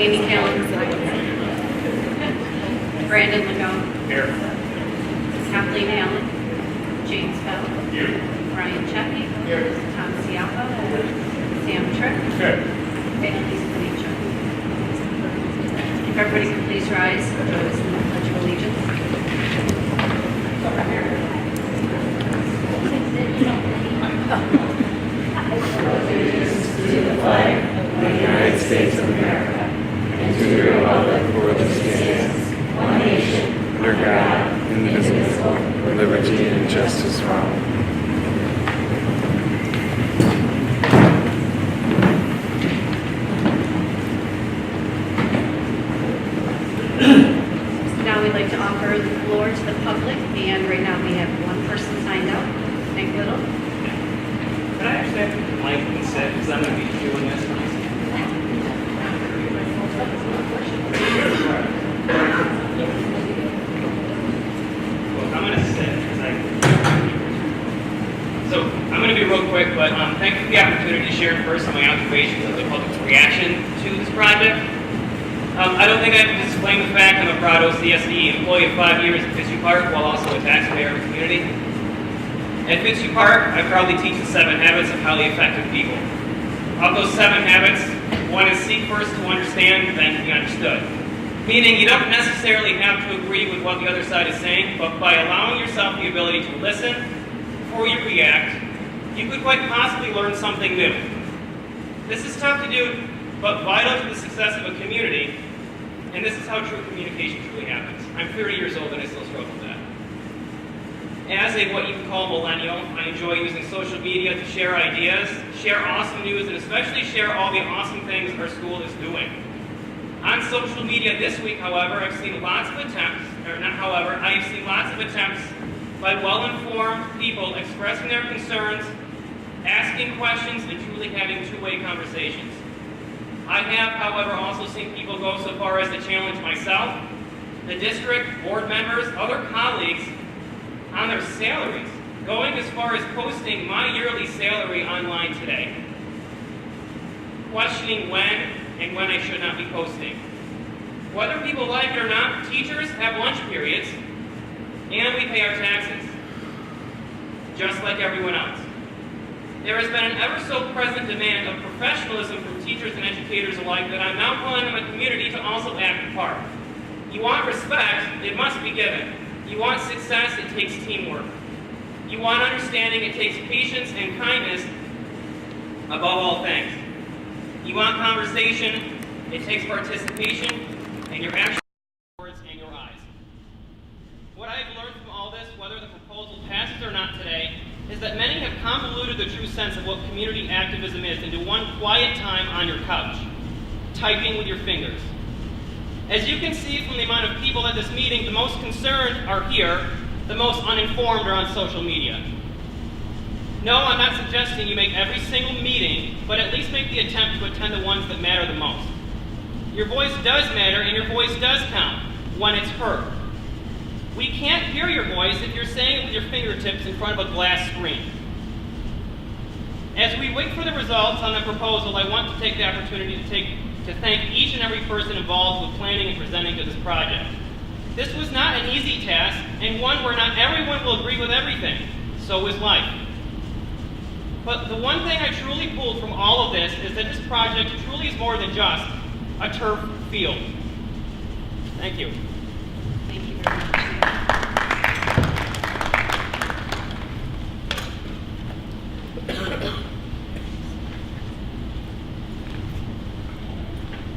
Amy Callan. Brandon Legone. Here. Kathleen Allen. James Bell. Here. Ryan Chappie. Here. Tom Ciappa. Sam Tripp. Here. And Lisa Panicia. If everybody could please rise and join us in the Pledge of Allegiance. To the flag of the United States of America and to the republic for which it stands, one nation, under God, indivisible, with liberty and justice for all. Now we'd like to offer the floor to the public, and right now we have one person signed up. Nick Little. Could I actually have the mic instead, because I'm going to be doing this. Well, I'm going to sit, so I'm going to be real quick, but thank you for the opportunity to share first on my observations of the public's reaction to this project. I don't think I have to disclaim the fact I'm a proud OCSD employee of 5 years at Fitzhugh Park, while also a taxpayer of the community. At Fitzhugh Park, I proudly teach the 7 habits of highly effective people. Of those 7 habits, one is seek first to understand, then to be understood. Meaning you don't necessarily have to agree with what the other side is saying, but by allowing yourself the ability to listen before you react, you could quite possibly learn something new. This is tough to do, but vital to the success of a community, and this is how true communication truly happens. I'm 30 years old and I still struggle with that. As a what you can call millennial, I enjoy using social media to share ideas, share awesome news, and especially share all the awesome things our school is doing. On social media this week, however, I've seen lots of attempts by well-informed people expressing their concerns, asking questions, and truly having two-way conversations. I have, however, also seen people go so far as to challenge myself, the district, board members, other colleagues on their salaries, going as far as posting my yearly salary online today, questioning when and when I should not be posting. Whether people like it or not, teachers have lunch periods, and we pay our taxes, just like everyone else. There has been an ever-so-present demand of professionalism from teachers and educators alike that I'm now calling on the community to also act a part. You want respect, it must be given. You want success, it takes teamwork. You want understanding, it takes patience and kindness above all things. You want conversation, it takes participation, and your actions, words, and your eyes. What I've learned from all this, whether the proposal passes or not today, is that many have convoluted the true sense of what community activism is into one quiet time on your couch, typing with your fingers. As you can see from the amount of people at this meeting, the most concerned are here, the most uninformed are on social media. No, I'm not suggesting you make every single meeting, but at least make the attempt to attend the ones that matter the most. Your voice does matter, and your voice does count when it's heard. We can't hear your voice if you're saying it with your fingertips in front of a glass screen. As we wait for the results on the proposal, I want to take the opportunity to thank each and every person involved with planning and presenting to this project. This was not an easy task, and one where not everyone will agree with everything. So is life. But the one thing I truly pulled from all of this is that this project truly is more than just a turf field. Thank you. Thank you very much.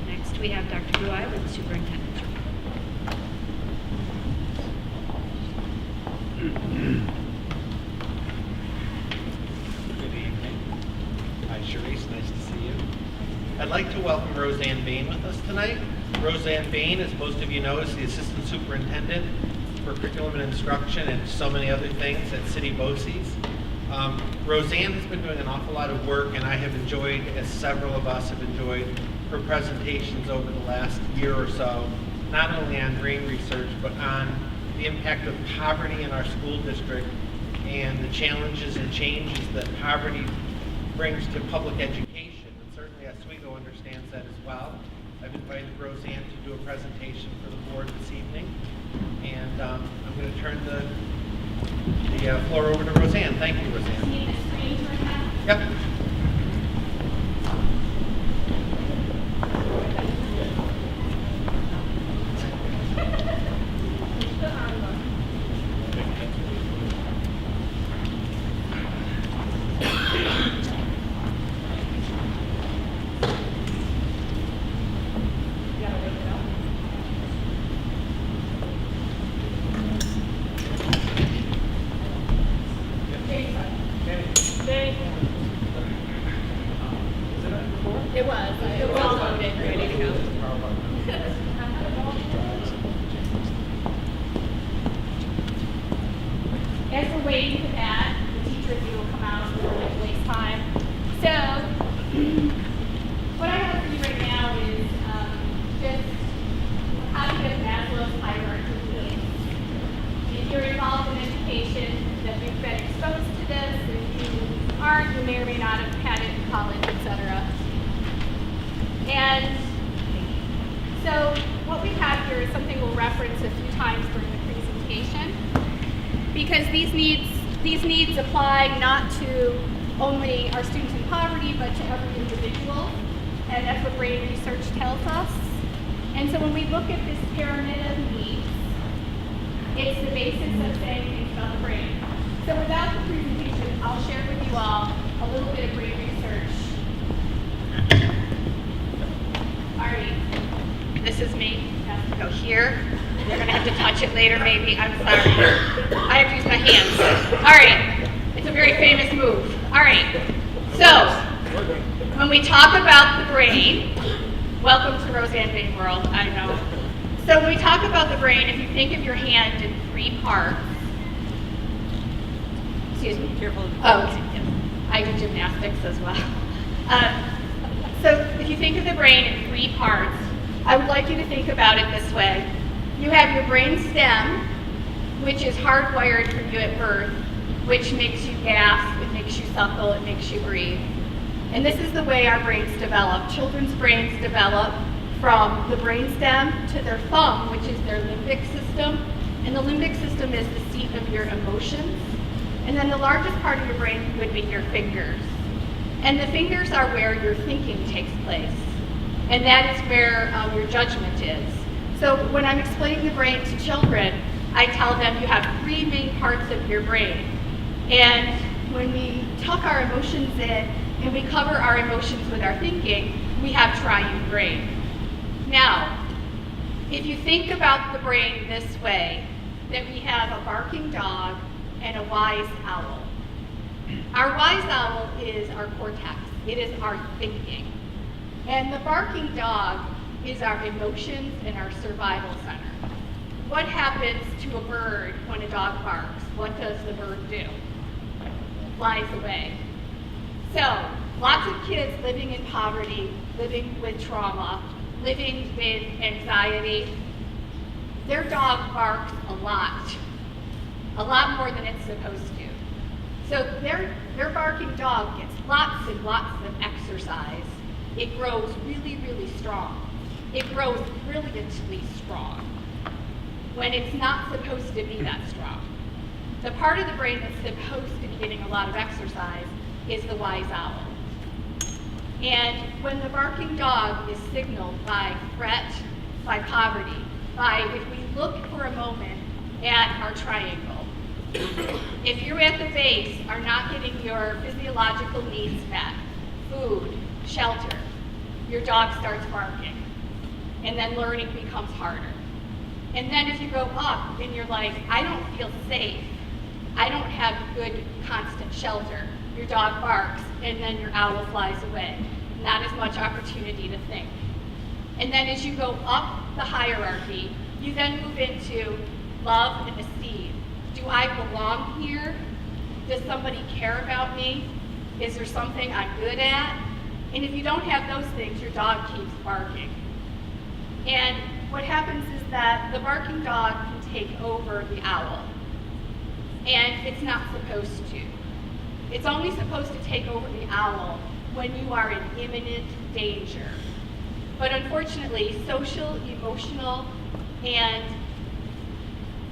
Next, we have Dr. Bui with the superintendent's report. Good evening. Hi, Sharice. Nice to see you. I'd like to welcome Roseanne Bain with us tonight. Roseanne Bain, as most of you know, is the Assistant Superintendent for Curriculum and Instruction and so many other things at City BOCES. Roseanne has been doing an awful lot of work, and I have enjoyed, as several of us have enjoyed, her presentations over the last year or so, not only on brain research, but on the impact of poverty in our school district and the challenges and changes that poverty brings to public education. And certainly Oswego understands that as well. I've invited Roseanne to do a presentation for the board this evening. And I'm going to turn the floor over to Roseanne. Thank you, Roseanne. Need the screen to have? Yep. It was all loaded, ready to go. As we're waiting for that, the teacher review will come out, so we'll not waste time. So, what I have for you right now is just how to get Maslow's hierarchy of needs. If you're involved in education, that you've been exposed to this. If you aren't, you may or may not have had it in college, etc. And so what we have here is something we'll reference a few times during the presentation, because these needs apply not to only our students in poverty, but to every individual, and that's what brain research tells us. And so when we look at this pyramid of needs, it's the basis of saying things about the brain. So without the presentation, I'll share with you all a little bit of brain research. Alright, this is me. It has to go here. You're gonna have to touch it later, maybe. I'm sorry. I have to use my hands. Alright, it's a very famous move. Alright, so when we talk about the brain, welcome to Roseanne Bain World, I know. So when we talk about the brain, if you think of your hand in 3 parts, excuse me. Careful. Oh, I do gymnastics as well. So if you think of the brain in 3 parts, I would like you to think about it this way. You have your brain stem, which is hardwired for you at birth, which makes you gasp, it makes you suckle, it makes you breathe. And this is the way our brains develop. Children's brains develop from the brain stem to their thumb, which is their limbic system. And the limbic system is the seat of your emotions. And then the largest part of your brain would be your fingers. And the fingers are where your thinking takes place. And that is where your judgment is. So when I'm explaining the brain to children, I tell them you have 3 main parts of your brain. And when we tuck our emotions in and we cover our emotions with our thinking, we have triune brain. Now, if you think about the brain this way, that we have a barking dog and a wise owl. Our wise owl is our cortex. It is our thinking. And the barking dog is our emotions and our survival center. What happens to a bird when a dog barks? What does the bird do? Flies away. So, lots of kids living in poverty, living with trauma, living with anxiety, their dog barks a lot more than it's supposed to. So their barking dog gets lots and lots of exercise. It grows really, really strong. It grows brilliantly strong when it's not supposed to be that strong. The part of the brain that's supposed to be getting a lot of exercise is the wise owl. And when the barking dog is signaled by threat, by poverty, by, if we look for a moment at our triangle, if you're at the base, are not getting your physiological needs met, food, shelter, your dog starts barking. And then learning becomes harder. And then as you go up and you're like, I don't feel safe, I don't have good constant shelter, your dog barks and then your owl flies away. Not as much opportunity to think. And then as you go up the hierarchy, you then move into love and esteem. Do I belong here? Does somebody care about me? Is there something I'm good at? And if you don't have those things, your dog keeps barking. And what happens is that the barking dog can take over the owl. And it's not supposed to. It's only supposed to take over the owl when you are in imminent danger. But unfortunately, social, emotional, and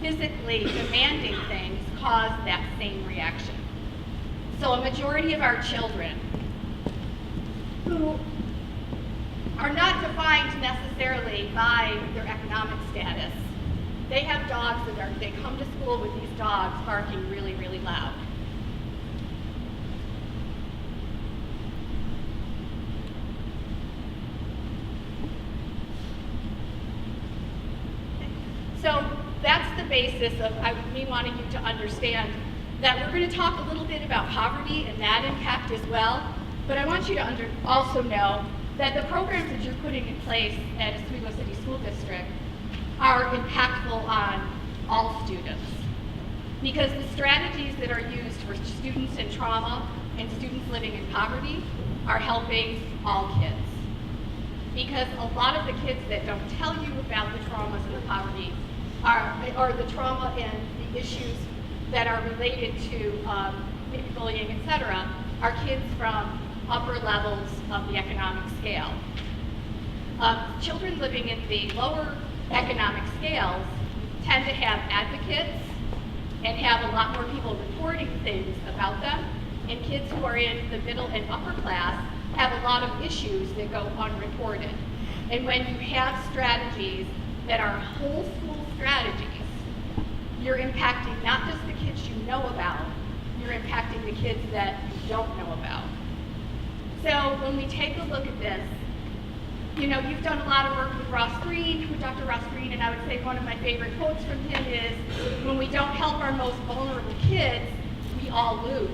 physically demanding things cause that same reaction. So a majority of our children who are not defined necessarily by their economic status, they have dogs they come to school with these dogs barking really, really loud. So that's the basis of me wanting you to understand that we're going to talk a little bit about poverty and that impact as well, but I want you to also know that the programs that you're putting in place at Oswego City School District are impactful on all students. Because the strategies that are used for students in trauma and students living in poverty are helping all kids. Because a lot of the kids that don't tell you about the traumas and the poverty are the trauma and the issues that are related to maybe bullying, etc., are kids from upper levels of the economic scale. Children living in the lower economic scales tend to have advocates and have a lot more people reporting things about them, and kids who are in the middle and upper class have a lot of issues that go unreported. And when you have strategies that are whole school strategies, you're impacting not just the kids you know about, you're impacting the kids that you don't know about. So when we take a look at this, you know, you've done a lot of work with Dr. Ross Green, and I would say one of my favorite quotes from him is, when we don't help our most vulnerable kids, we all lose.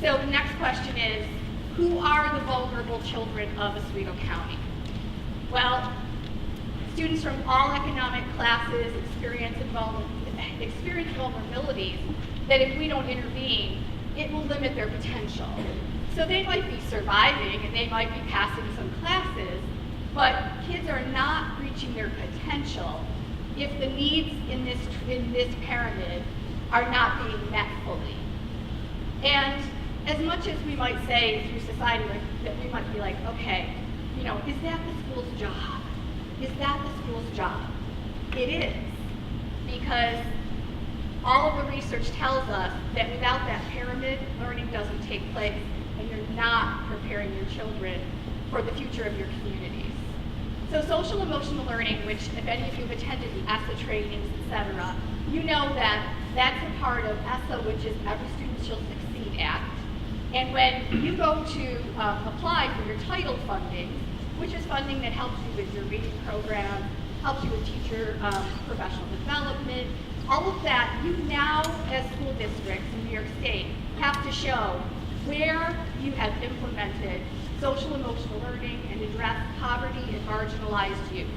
So the next question is, who are the vulnerable children of Oswego County? Well, students from all economic classes experience vulnerabilities that if we don't intervene, it will limit their potential. So they might be surviving and they might be passing some classes, but kids are not reaching their potential if the needs in this pyramid are not being met fully. And as much as we might say through society that we might be like, okay, you know, is that the school's job? Is that the school's job? It is, because all of the research tells us that without that pyramid, learning doesn't take place, and you're not preparing your children for the future of your communities. So social emotional learning, which if any of you have attended the ESSA trainings, etc., you know that that's a part of ESSA, which is Every Student Shall Succeed Act. And when you go to apply for your title funding, which is funding that helps you with your reading program, helps you with teacher professional development, all of that, you now, as school districts in New York State, have to show where you have implemented social emotional learning and addressed poverty and marginalized youth.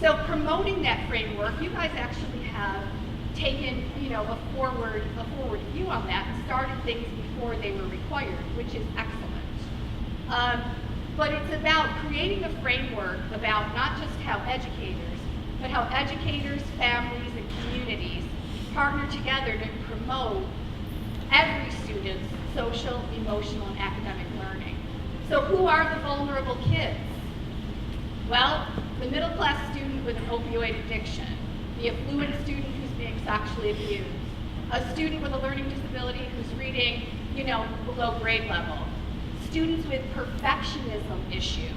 So promoting that framework, you guys actually have taken, you know, a forward view on that and started things before they were required, which is excellent. But it's about creating a framework about not just how educators, but how educators, families, and communities partner together to promote every student's social, emotional, and academic learning. So who are the vulnerable kids? Well, the middle class student with an opioid addiction, the affluent student who's being sexually abused, a student with a learning disability who's reading, you know, below grade level, students with perfectionism issues,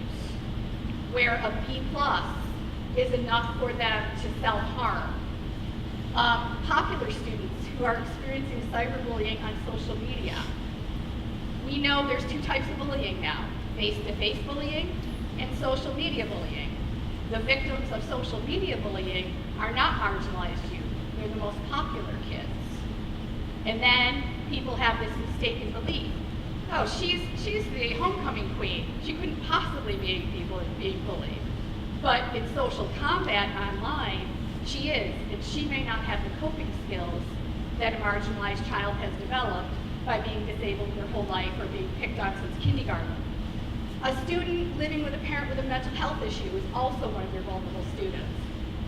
where a B+ is enough for them to self-harm, popular students who are experiencing cyberbullying on social media. We know there's two types of bullying now, face-to-face bullying and social media bullying. The victims of social media bullying are not marginalized youth, they're the most popular kids. And then people have this mistaken belief, oh, she's the homecoming queen, she couldn't possibly be being bullied. But in social combat online, she is, and she may not have the coping skills that a marginalized child has developed by being disabled their whole life or being picked on since kindergarten. A student living with a parent with a mental health issue is also one of your vulnerable students.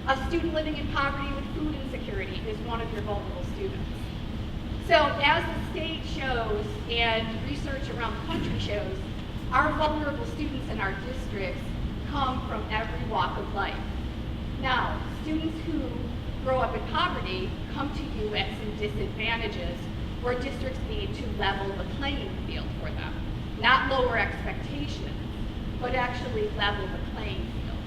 A student living in poverty with food insecurity is one of your vulnerable students. So as the state shows and research around the country shows, our vulnerable students in our districts come from every walk of life. Now, students who grow up in poverty come to you at some disadvantages where districts need to level the playing field for them. Not lower expectations, but actually level the playing field.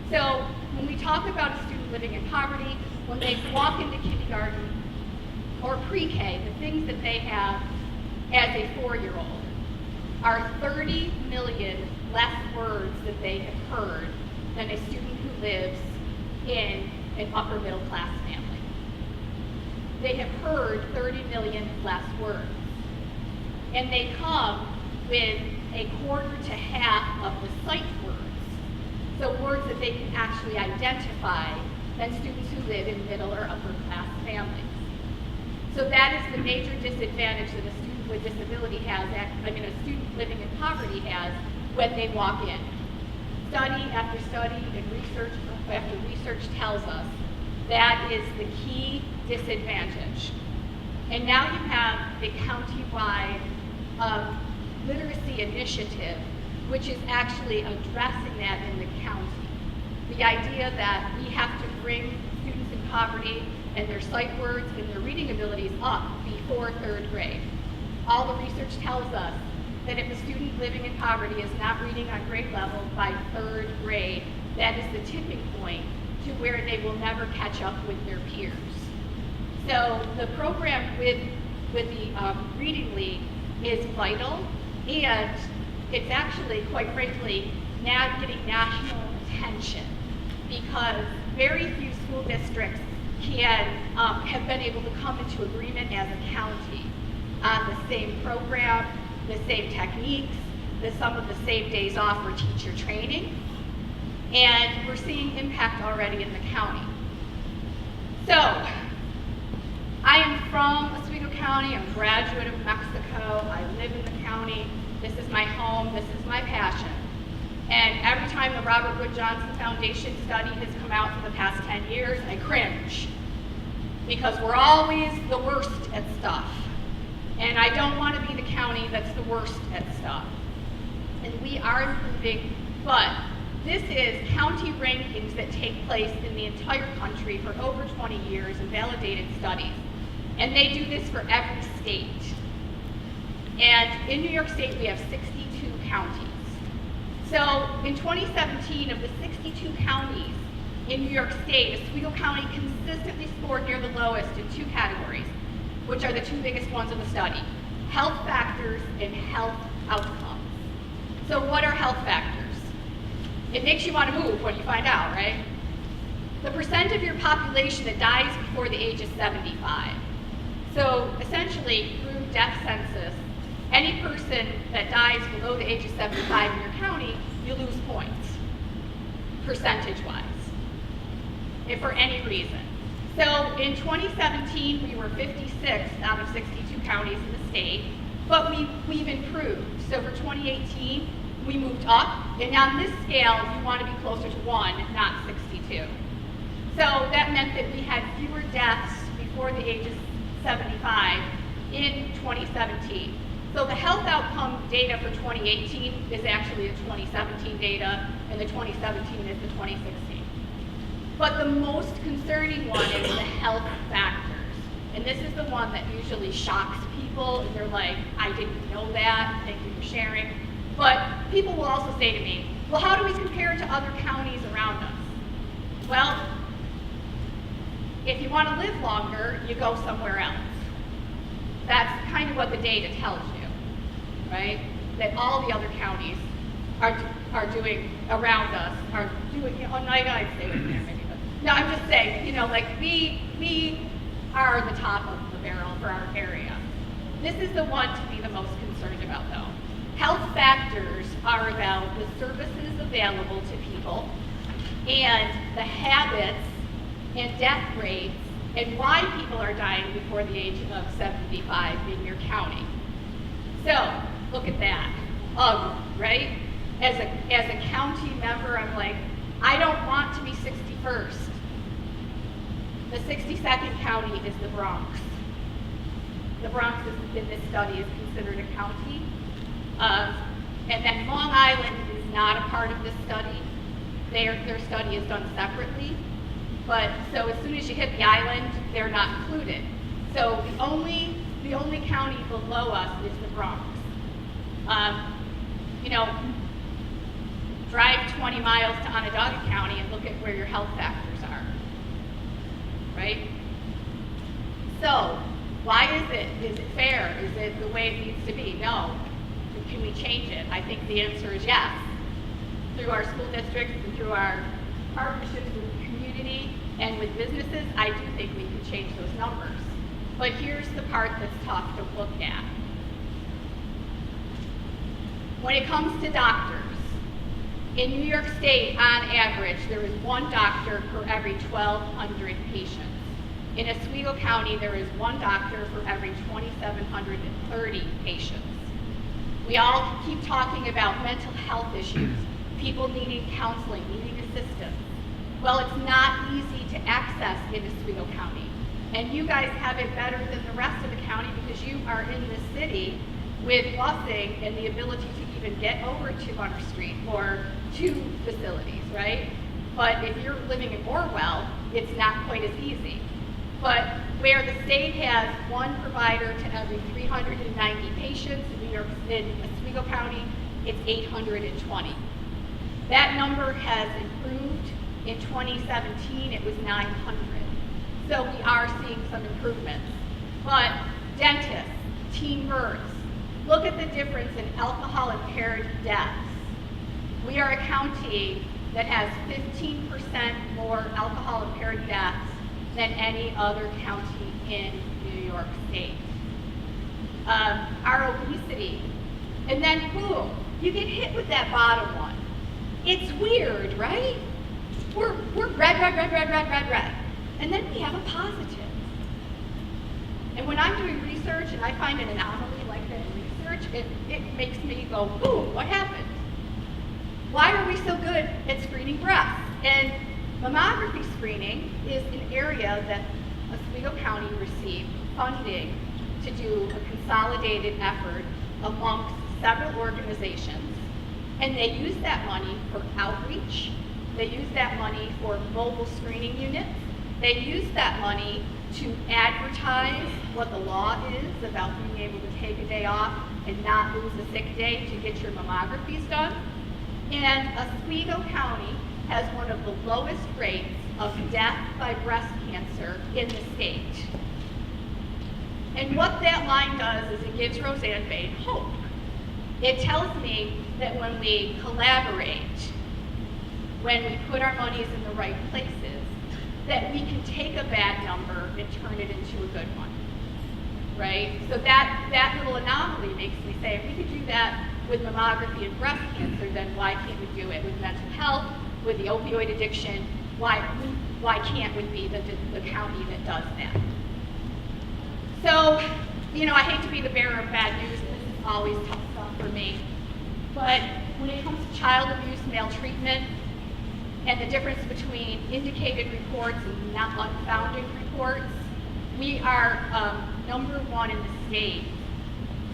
So when we talk about a student living in poverty, when they walk into kindergarten or pre-K, the things that they have as a 4-year-old are 30 million less words that they have heard than a student who lives in an upper middle class family. They have heard 30 million less words. And they come with a quarter to half of the sight words. So words that they can actually identify than students who live in middle or upper class families. So that is the major disadvantage that a student with disability has, a student living in poverty has when they walk in. Study after study and research after research tells us that is the key disadvantage. And now you have the countywide literacy initiative, which is actually addressing that in the county. The idea that we have to bring students in poverty and their sight words and their reading abilities up before 3rd grade. All the research tells us that if a student living in poverty is not reading on grade level by 3rd grade, that is the tipping point to where they will never catch up with their peers. So the program with the Reading League is vital, and it's actually, quite frankly, now getting national attention because very few school districts can have been able to come into agreement as a county on the same program, the same techniques, some of the same days off for teacher training, and we're seeing impact already in the county. So, I am from Oswego County, I'm a graduate of Mexico, I live in the county, this is my home, this is my passion. And every time the Robert Wood Johnson Foundation study has come out for the past 10 years, I cringe. Because we're always the worst at stuff. And I don't want to be the county that's the worst at stuff. And we are improving, but this is county rankings that take place in the entire country for over 20 years in validated studies. And they do this for every state. And in New York State, we have 62 counties. So in 2017, of the 62 counties in New York State, Oswego County consistently scored near the lowest in 2 categories, which are the 2 biggest ones of the study: health factors and health outcomes. So what are health factors? It makes you want to move when you find out, right? The percent of your population that dies before the age of 75. So essentially, through death census, any person that dies below the age of 75 in your county, you lose points, percentage-wise, if for any reason. So in 2017, we were 56th out of 62 counties in the state, but we've improved. So for 2018, we moved up, and on this scale, you want to be closer to 1, not 62. So that meant that we had fewer deaths before the age of 75 in 2017. So the health outcome data for 2018 is actually the 2017 data, and the 2017 is the 2016. But the most concerning one is the health factors. And this is the one that usually shocks people, and they're like, I didn't know that, thank you for sharing. But people will also say to me, well, how do we compare to other counties around us? Well, if you want to live longer, you go somewhere else. That's kind of what the data tells you, right? That all the other counties are doing around us, are doing, I'd say maybe, but no, I'm just saying, like we are the top of the barrel for our area. This is the one to be the most concerned about though. Health factors are about the services available to people and the habits and death rates and why people are dying before the age of 75 in your county. So, look at that. Ugh, right? As a county member, I'm like, I don't want to be 61st. The 62nd county is the Bronx. The Bronx in this study is considered a county. And then Long Island is not a part of this study, their study is done separately. But so as soon as you hit the island, they're not included. So the only county below us is the Bronx. You know, drive 20 miles to Onondaga County and look at where your health factors are, right? So why is it? Is it fair? Is it the way it needs to be? No. Can we change it? I think the answer is yes. Through our school districts and through our partnerships with the community and with businesses, I do think we can change those numbers. But here's the part that's tough to look at. When it comes to doctors, in New York State, on average, there is one doctor for every 1,200 patients. In Oswego County, there is one doctor for every 2,730 patients. We all keep talking about mental health issues, people needing counseling, needing assistance. Well, it's not easy to access in Oswego County. And you guys have it better than the rest of the county because you are in the city with busing and the ability to even get over to Bunner Street or to facilities, right? But if you're living in Orwell, it's not quite as easy. But where the state has one provider to every 390 patients, in Oswego County, it's 820. That number has improved. In 2017, it was 900. So we are seeing some improvements. But dentists, teen births, look at the difference in alcohol-impaired deaths. We are a county that has 15% more alcohol-impaired deaths than any other county in New York State. Our obesity, and then boom, you get hit with that bottom one. It's weird, right? We're red. And then we have a positive. And when I'm doing research and I find an anomaly like that in research, it makes me go, ooh, what happened? Why are we so good at screening breasts? And mammography screening is an area that Oswego County received funding to do a consolidated effort amongst several organizations. And they use that money for outreach. They use that money for mobile screening units. They use that money to advertise what the law is about being able to take a day off and not lose a sick day to get your mammographies done. And Oswego County has one of the lowest rates of death by breast cancer in the state. And what that line does is it gives Roseanne Bain hope. It tells me that when we collaborate, when we put our monies in the right places, that we can take a bad number and turn it into a good one, right? So that little anomaly makes me say, if we could do that with mammography and breast cancer, then why can't we do it with mental health, with the opioid addiction? Why can't we be the county that does that? So, you know, I hate to be the bearer of bad news. This is always tough stuff for me. But when it comes to child abuse, maltreatment, and the difference between indicated reports and not unfounded reports, we are #1 in the state.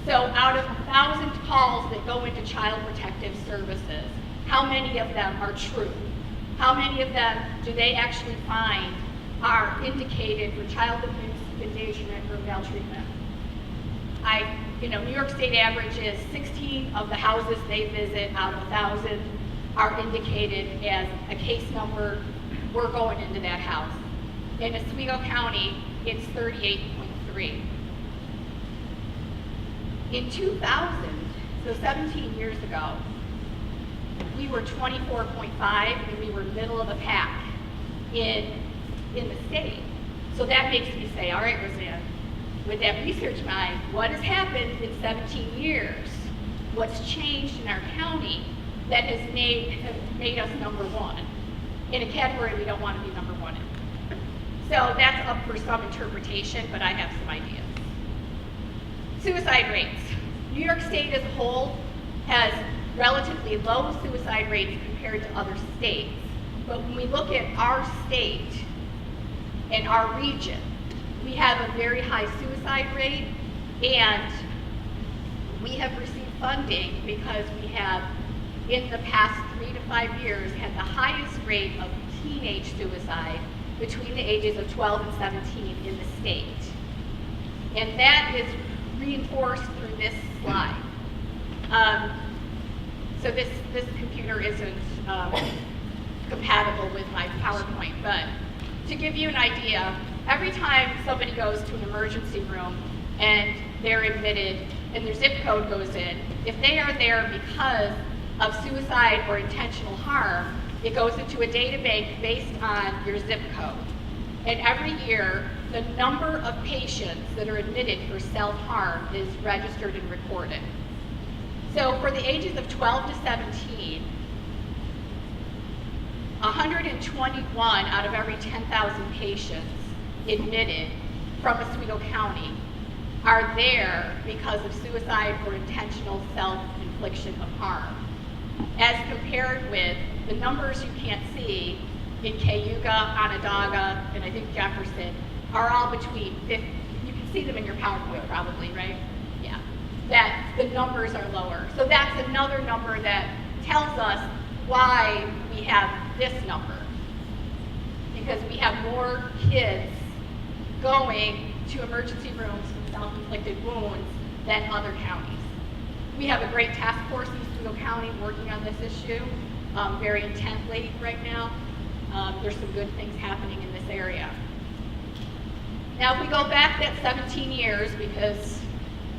So out of 1,000 calls that go into Child Protective Services, how many of them are true? How many of them do they actually find are indicated for child abuse, endangerment, or maltreatment? New York State average is 16 of the houses they visit out of 1,000 are indicated as a case number. We're going into that house. In Oswego County, it's 38.3. In 2000, so 17 years ago, we were 24.5 and we were middle of the pack in the state. So that makes me say, all right, Roseanne, with that research mind, what has happened in 17 years? What's changed in our county that has made us #1 in a category we don't want to be #1 in? So that's up for some interpretation, but I have some ideas. Suicide rates. New York State as a whole has relatively low suicide rates compared to other states. But when we look at our state and our region, we have a very high suicide rate, and we have received funding because we have in the past 3 to 5 years had the highest rate of teenage suicide between the ages of 12 and 17 in the state. And that is reinforced through this slide. So this computer isn't compatible with my PowerPoint, but to give you an idea, every time somebody goes to an emergency room and they're admitted and their zip code goes in, if they are there because of suicide or intentional harm, it goes into a data bank based on your zip code. And every year, the number of patients that are admitted for self-harm is registered and recorded. So for the ages of 12 to 17, 121 out of every 10,000 patients admitted from Oswego County are there because of suicide or intentional self-infliction of harm, as compared with the numbers you can't see in Cayuga, Onondaga, and I think Jefferson are all between 50. You can see them in your PowerPoint probably, right? Yeah. That the numbers are lower. So that's another number that tells us why we have this number. Because we have more kids going to emergency rooms with self-inflicted wounds than other counties. We have a great task force in Oswego County working on this issue very intently right now. There's some good things happening in this area. Now, if we go back that 17 years, because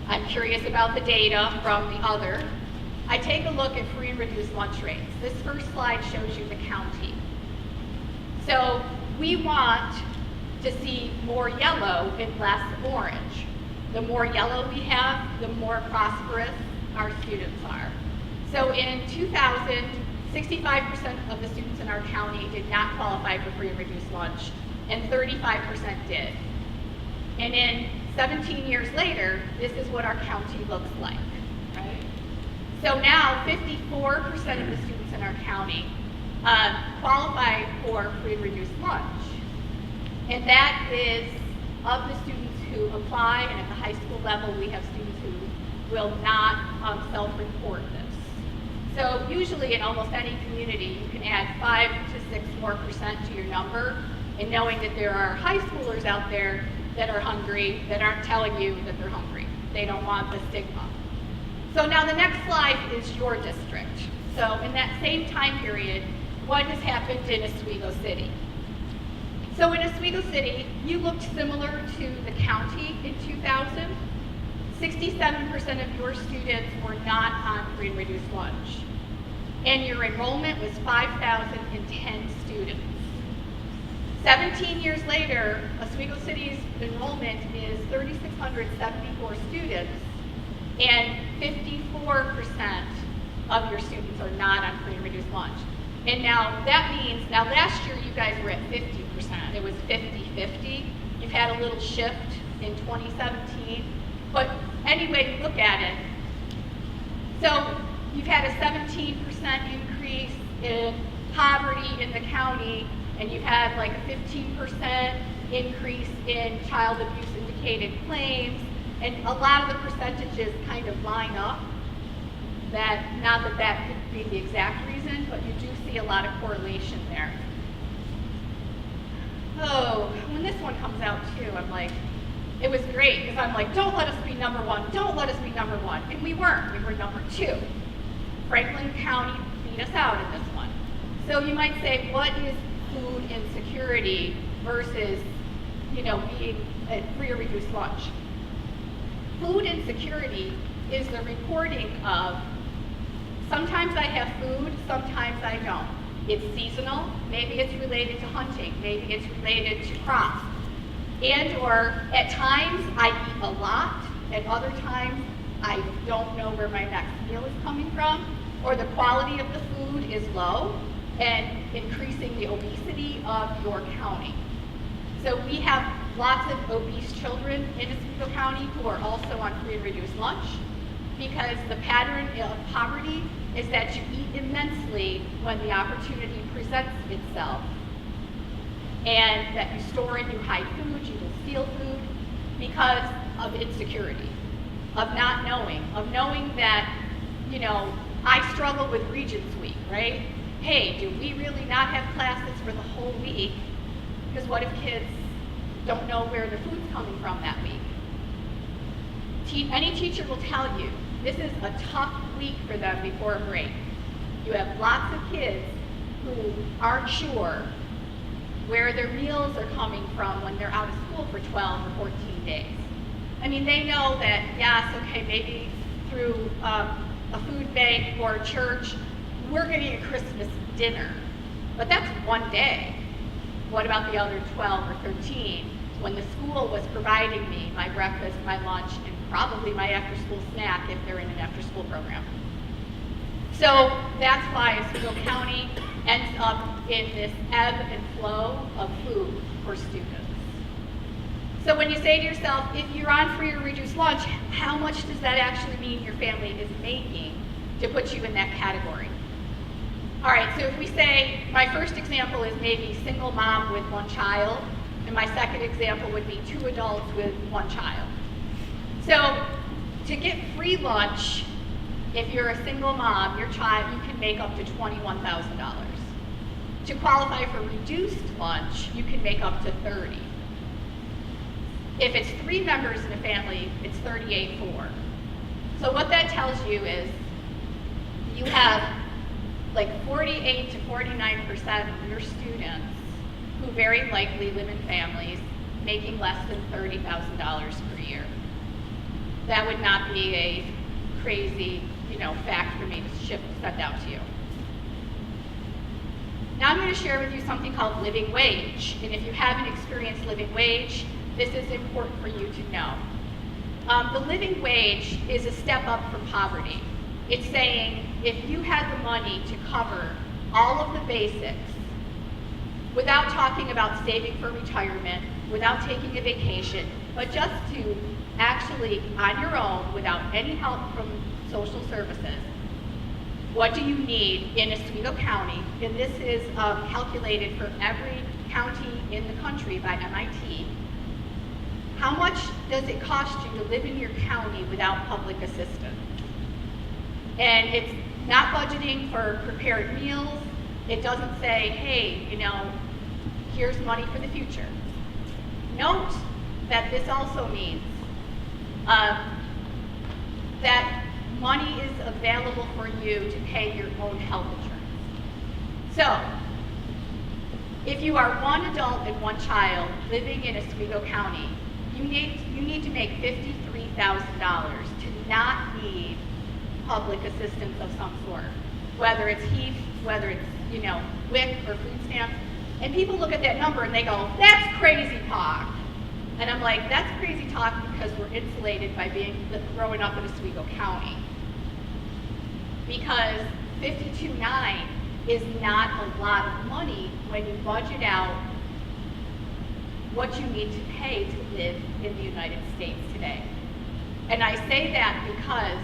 I'm curious about the data from the other, I take a look at free and reduced lunch rates. This first slide shows you the county. So we want to see more yellow and less orange. The more yellow we have, the more prosperous our students are. So in 2000, 65% of the students in our county did not qualify for free and reduced lunch, and 35% did. And in 17 years later, this is what our county looks like, right? So now 54% of the students in our county qualify for free and reduced lunch. And that is of the students who apply, and at the high school level, we have students who will not self-report this. So usually in almost any community, you can add 5 to 6 more % to your number, and knowing that there are high schoolers out there that are hungry, that aren't telling you that they're hungry. They don't want the stigma. So now the next slide is your district. So in that same time period, what has happened in Oswego City? So in Oswego City, you looked similar to the county in 2000. 67% of your students were not on free and reduced lunch. And your enrollment was 5,010 students. 17 years later, Oswego City's enrollment is 3,674 students, and 54% of your students are not on free and reduced lunch. And now that means, now last year you guys were at 50%. It was 50-50. You've had a little shift in 2017. But anyway, look at it. So you've had a 17% increase in poverty in the county, and you've had like a 15% increase in child abuse indicated claims, and a lot of the percentages kind of line up. That, not that that could be the exact reason, but you do see a lot of correlation there. Oh, when this one comes out too, I'm like, it was great, because I'm like, don't let us be number one, don't let us be number one. And we weren't, we were number 2. Franklin County beat us out in this one. So you might say, what is food insecurity versus, being a free or reduced lunch? Food insecurity is the reporting of, sometimes I have food, sometimes I don't. It's seasonal, maybe it's related to hunting, maybe it's related to crops. And or at times I eat a lot, and other times I don't know where my next meal is coming from, or the quality of the food is low and increasing the obesity of your county. So we have lots of obese children in Oswego County who are also on free and reduced lunch, because the pattern of poverty is that you eat immensely when the opportunity presents itself, and that you store and you hide food, you will steal food because of insecurity, of not knowing, of knowing that, I struggle with Regents Week, right? Hey, do we really not have classes for the whole week? Because what if kids don't know where their food's coming from that week? Any teacher will tell you, this is a tough week for them before a break. You have lots of kids who aren't sure where their meals are coming from when they're out of school for 12 or 14 days. I mean, they know that, yes, okay, maybe through a food bank or a church, we're getting a Christmas dinner, but that's one day. What about the other 12 or 13 when the school was providing me my breakfast, my lunch, and probably my after-school snack if they're in an after-school program? So that's why Oswego County ends up in this ebb and flow of food for students. So when you say to yourself, if you're on free or reduced lunch, how much does that actually mean your family is making to put you in that category? All right, so if we say, my first example is maybe single mom with one child, and my second example would be 2 adults with 1 child. So to get free lunch, if you're a single mom, your child, you can make up to $21,000. To qualify for reduced lunch, you can make up to $30,000. If it's 3 members in a family, it's $38,400. So what that tells you is you have like 48 to 49% of your students who very likely live in families making less than $30,000 per year. That would not be a crazy, fact for me to send out to you. Now I'm going to share with you something called living wage. And if you haven't experienced living wage, this is important for you to know. The living wage is a step up from poverty. It's saying if you had the money to cover all of the basics without talking about saving for retirement, without taking a vacation, but just to actually, on your own, without any help from social services, what do you need in Oswego County? And this is calculated for every county in the country by MIT. How much does it cost you to live in your county without public assistance? And it's not budgeting for prepared meals. It doesn't say, hey, here's money for the future. Note that this also means that money is available for you to pay your own health insurance. So, if you are 1 adult and 1 child living in Oswego County, you need to make $53,000 to not need public assistance of some sort, whether it's HEAP, whether it's WIC or food stamps. And people look at that number and they go, that's crazy talk. And I'm like, that's crazy talk because we're insulated by growing up in Oswego County. Because $52,900 is not a lot of money when you budget out what you need to pay to live in the United States today. And I say that because,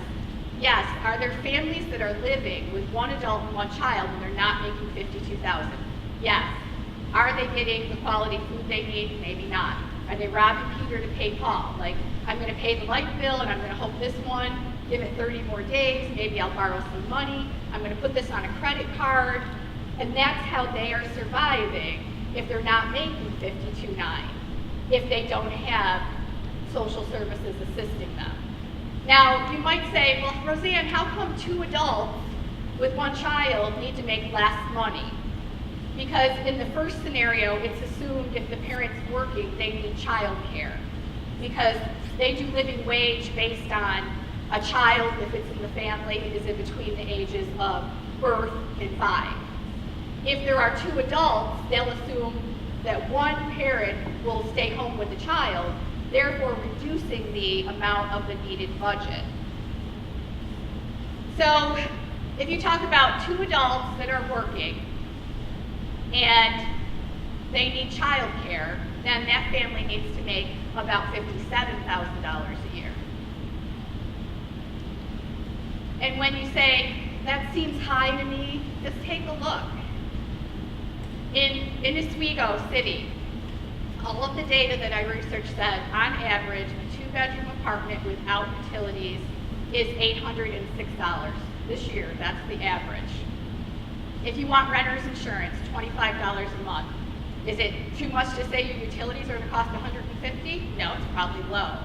yes, are there families that are living with 1 adult and 1 child and they're not making $52,000? Yes. Are they getting the quality food they need? Maybe not. Are they robbing Peter to pay Paul? Like, I'm going to pay the light bill and I'm going to hope this one, give it 30 more days, maybe I'll borrow some money, I'm going to put this on a credit card, and that's how they are surviving if they're not making $52,900, if they don't have social services assisting them. Now, you might say, well, Roseanne, how come 2 adults with 1 child need to make less money? Because in the first scenario, it's assumed if the parent's working, they need child care. Because they do living wage based on a child, if it's in the family, is in between the ages of birth and 5. If there are 2 adults, they'll assume that 1 parent will stay home with the child, therefore reducing the amount of the needed budget. So if you talk about 2 adults that are working and they need child care, then that family needs to make about $57,000 a year. And when you say, that seems high to me, just take a look. In Oswego City, all of the data that I researched said, on average, a 2-bedroom apartment without utilities is $806, this year. That's the average. If you want renter's insurance, $25 a month. Is it too much to say your utilities are going to cost $150? No, it's probably low.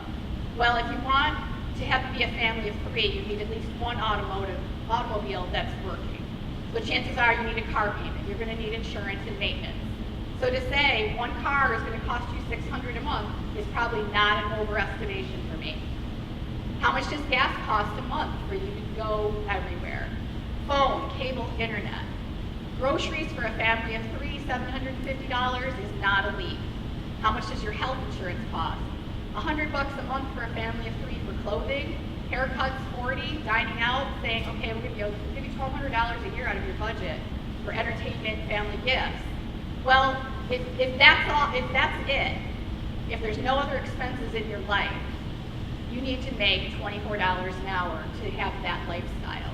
Well, if you want to have to be a family of 3, you need at least one automobile that's working. So chances are you need a car payment. You're going to need insurance and maintenance. So to say one car is going to cost you $600 a month is probably not an overestimation for me. How much does gas cost a month for you to go everywhere? Phone, cable, internet. Groceries for a family of 3, $750 is not a leap. How much does your health insurance cost? $100 a month for a family of 3 for clothing, haircuts $40, dining out, saying, okay, we're going to give you $1,200 a year out of your budget for entertainment, family gifts. Well, if that's it, if there's no other expenses in your life, you need to make $24 an hour to have that lifestyle.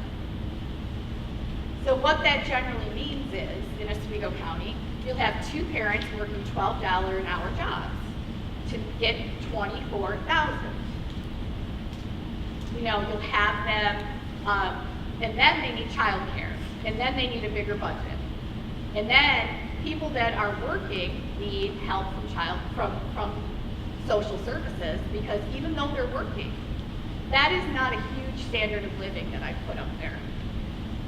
So what that generally means is, in Oswego County, you'll have 2 parents working $12 an hour jobs to get $24,000. You'll have them, and then they need childcare, and then they need a bigger budget. And then people that are working need help from social services, because even though they're working, that is not a huge standard of living that I put up there.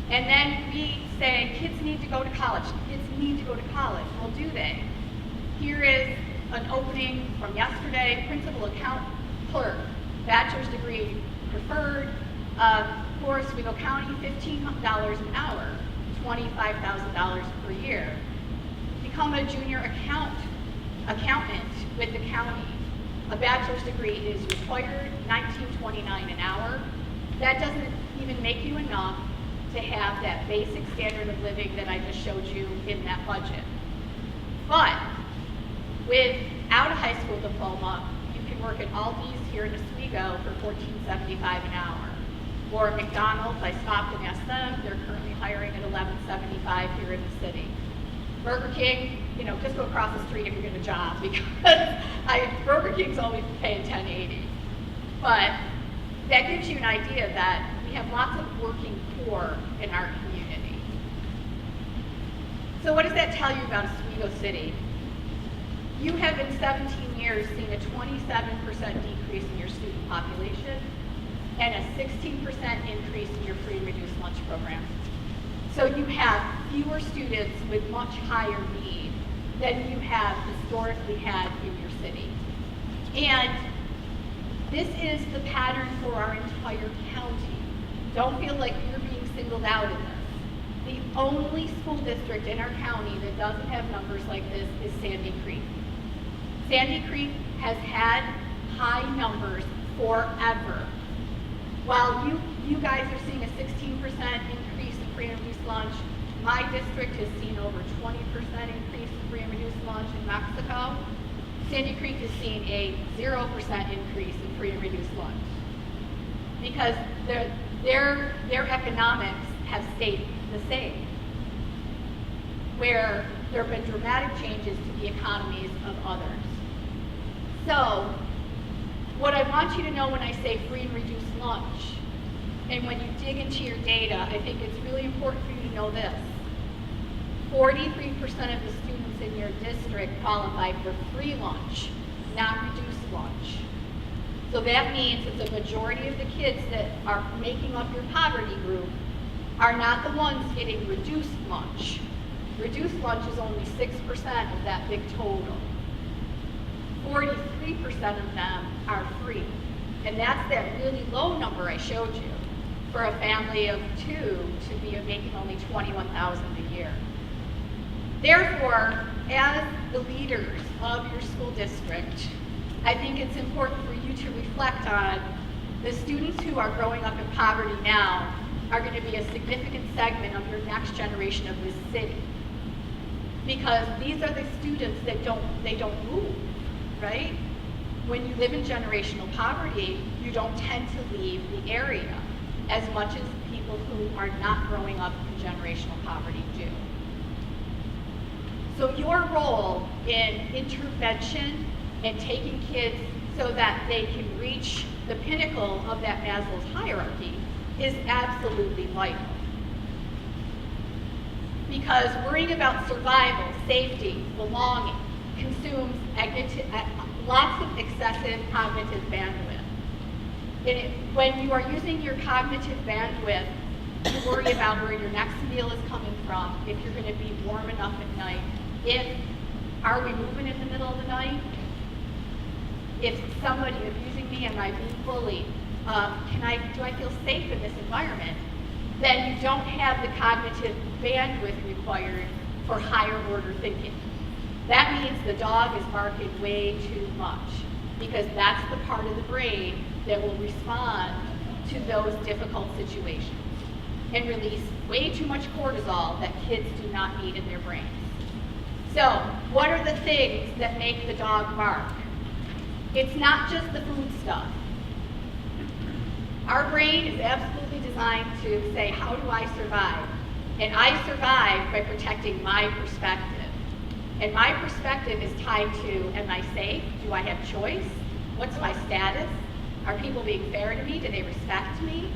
And then we say kids need to go to college. Kids need to go to college. Well, do they? Here is an opening from yesterday, principal account clerk, bachelor's degree preferred, for Oswego County, $15 an hour, $25,000 per year. Become a junior accountant with the county. A bachelor's degree is required, $19.29 an hour. That doesn't even make you enough to have that basic standard of living that I just showed you in that budget. But without a high school diploma, you can work at Aldi's here in Oswego for $14.75 an hour. Or McDonald's, I stopped and asked them, they're currently hiring at $11.75 here in the city. Burger King, just go across the street if you're getting a job, because Burger King's only paying $10.80. But that gives you an idea that we have lots of working poor in our community. So what does that tell you about Oswego City? You have in 17 years seen a 27% decrease in your student population and a 16% increase in your free and reduced lunch program. So you have fewer students with much higher need than you have historically had in your city. And this is the pattern for our entire county. Don't feel like you're being singled out in this. The only school district in our county that doesn't have numbers like this is Sandy Creek. Sandy Creek has had high numbers forever. While you guys are seeing a 16% increase in free and reduced lunch, my district has seen over 20% increase in free and reduced lunch in Mexico. Sandy Creek has seen a 0% increase in free and reduced lunch, because their economics have stayed the same, where there have been dramatic changes to the economies of others. So what I want you to know when I say free and reduced lunch, and when you dig into your data, I think it's really important for you to know this. 43% of the students in your district qualify for free lunch, not reduced lunch. So that means that the majority of the kids that are making up your poverty group are not the ones getting reduced lunch. Reduced lunch is only 6% of that big total. 43% of them are free. And that's that really low number I showed you for a family of 2 to be making only $21,000 a year. Therefore, as the leaders of your school district, I think it's important for you to reflect on the students who are growing up in poverty now are going to be a significant segment of your next generation of this city. Because these are the students that don't move, right? When you live in generational poverty, you don't tend to leave the area as much as people who are not growing up in generational poverty do. So your role in intervention and taking kids so that they can reach the pinnacle of that Maslow's hierarchy is absolutely vital. Because worrying about survival, safety, belonging consumes lots of excessive cognitive bandwidth. When you are using your cognitive bandwidth to worry about where your next meal is coming from, if you're going to be warm enough at night, are we moving in the middle of the night? If somebody abusing me, am I being bullied? Do I feel safe in this environment? Then you don't have the cognitive bandwidth required for higher order thinking. That means the dog is barking way too much, because that's the part of the brain that will respond to those difficult situations and release way too much cortisol that kids do not need in their brains. So, what are the things that make the dog bark? It's not just the food stuff. Our brain is absolutely designed to say, how do I survive? And I survive by protecting my perspective. And my perspective is tied to, am I safe? Do I have choice? What's my status? Are people being fair to me? Do they respect me?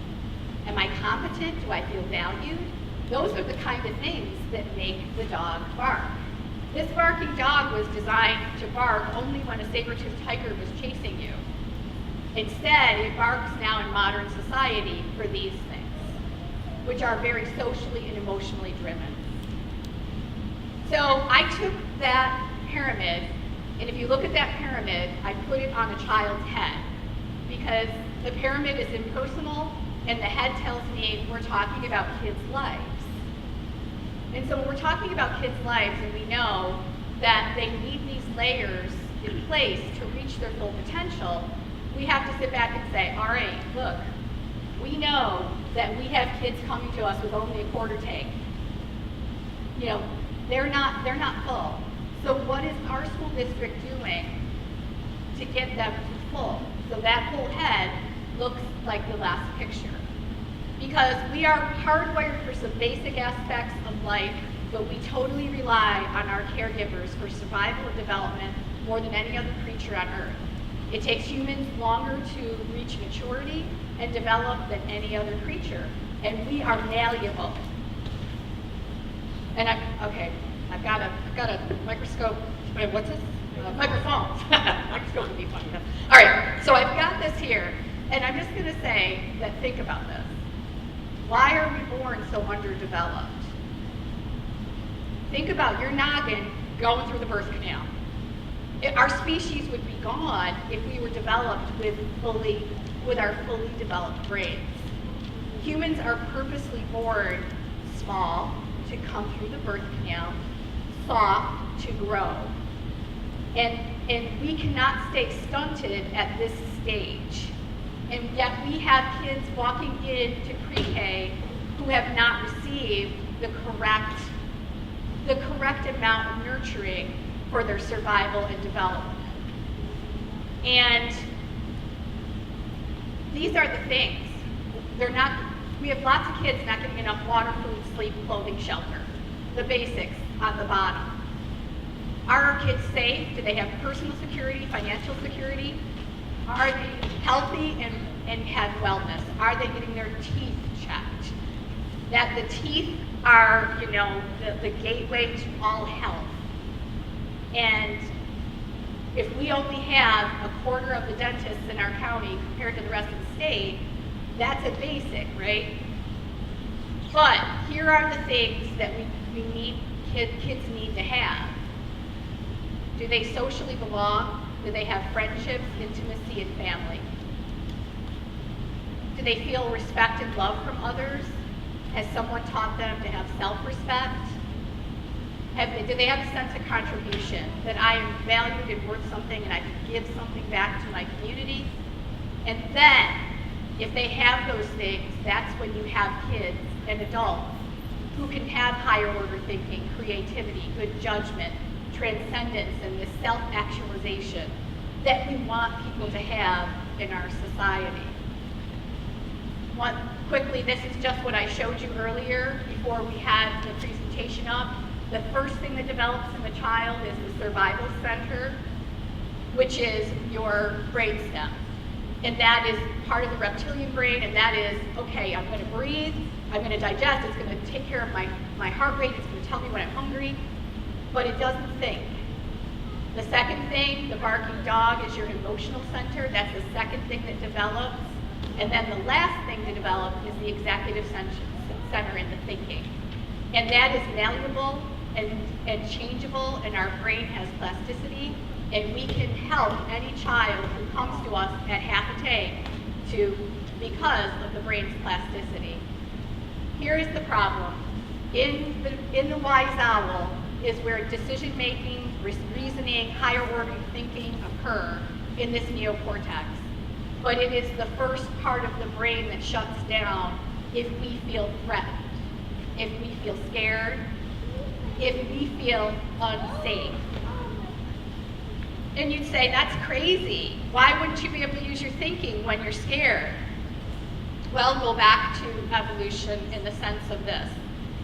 Am I competent? Do I feel valued? Those are the kind of things that make the dog bark. This barking dog was designed to bark only when a saber-toothed tiger was chasing you. Instead, it barks now in modern society for these things, which are very socially and emotionally driven. So I took that pyramid, and if you look at that pyramid, I put it on a child's head, because the pyramid is impersonal, and the head tells me we're talking about kids' lives. And so when we're talking about kids' lives, and we know that they need these layers in place to reach their full potential, we have to sit back and say, all right, look, we know that we have kids coming to us with only a quarter tank. You know, they're not full. So what is our school district doing to get them to full? So that whole head looks like the last picture. Because we are hardwired for some basic aspects of life, but we totally rely on our caregivers for survival and development more than any other creature on Earth. It takes humans longer to reach maturity and develop than any other creature, and we are malleable. And I've got a microscope. What's this? Microphone. Microscope would be funny. All right, so I've got this here, and I'm just going to say that think about this. Why are we born so underdeveloped? Think about your noggin going through the birth canal. Our species would be gone if we were developed with our fully developed brains. Humans are purposely born small to come through the birth canal, soft to grow. And we cannot stay stunted at this stage. And yet we have kids walking into pre-K who have not received the correct amount of nurturing for their survival and development. And these are the things. We have lots of kids not getting enough water, food, sleep, clothing, shelter. The basics on the bottom. Are our kids safe? Do they have personal security, financial security? Are they healthy and have wellness? Are they getting their teeth checked? That the teeth are, the gateway to all health. And if we only have a quarter of the dentists in our county compared to the rest of the state, that's a basic, right? But here are the things that we need, kids need to have. Do they socially belong? Do they have friendships, intimacy, and family? Do they feel respect and love from others? Has someone taught them to have self-respect? Do they have a sense of contribution, that I am valued and worth something and I can give something back to my community? And then, if they have those things, that's when you have kids and adults who can have higher order thinking, creativity, good judgment, transcendence, and this self-actualization that we want people to have in our society. Quickly, this is just what I showed you earlier before we had the presentation up. The first thing that develops in the child is the survival center, which is your brainstem. And that is part of the reptilian brain, and that is, okay, I'm going to breathe, I'm going to digest, it's going to take care of my heart rate, it's going to tell me when I'm hungry, but it doesn't think. The second thing, the barking dog, is your emotional center. That's the second thing that develops. And then the last thing to develop is the executive center in the thinking. And that is malleable and changeable, and our brain has plasticity, and we can help any child who comes to us at half a tank because of the brain's plasticity. Here is the problem. In the wise owl is where decision-making, reasoning, higher order thinking occur in this neocortex. But it is the first part of the brain that shuts down if we feel threatened, if we feel scared, if we feel unsafe. And you'd say, that's crazy. Why wouldn't you be able to use your thinking when you're scared? Well, go back to evolution in the sense of this.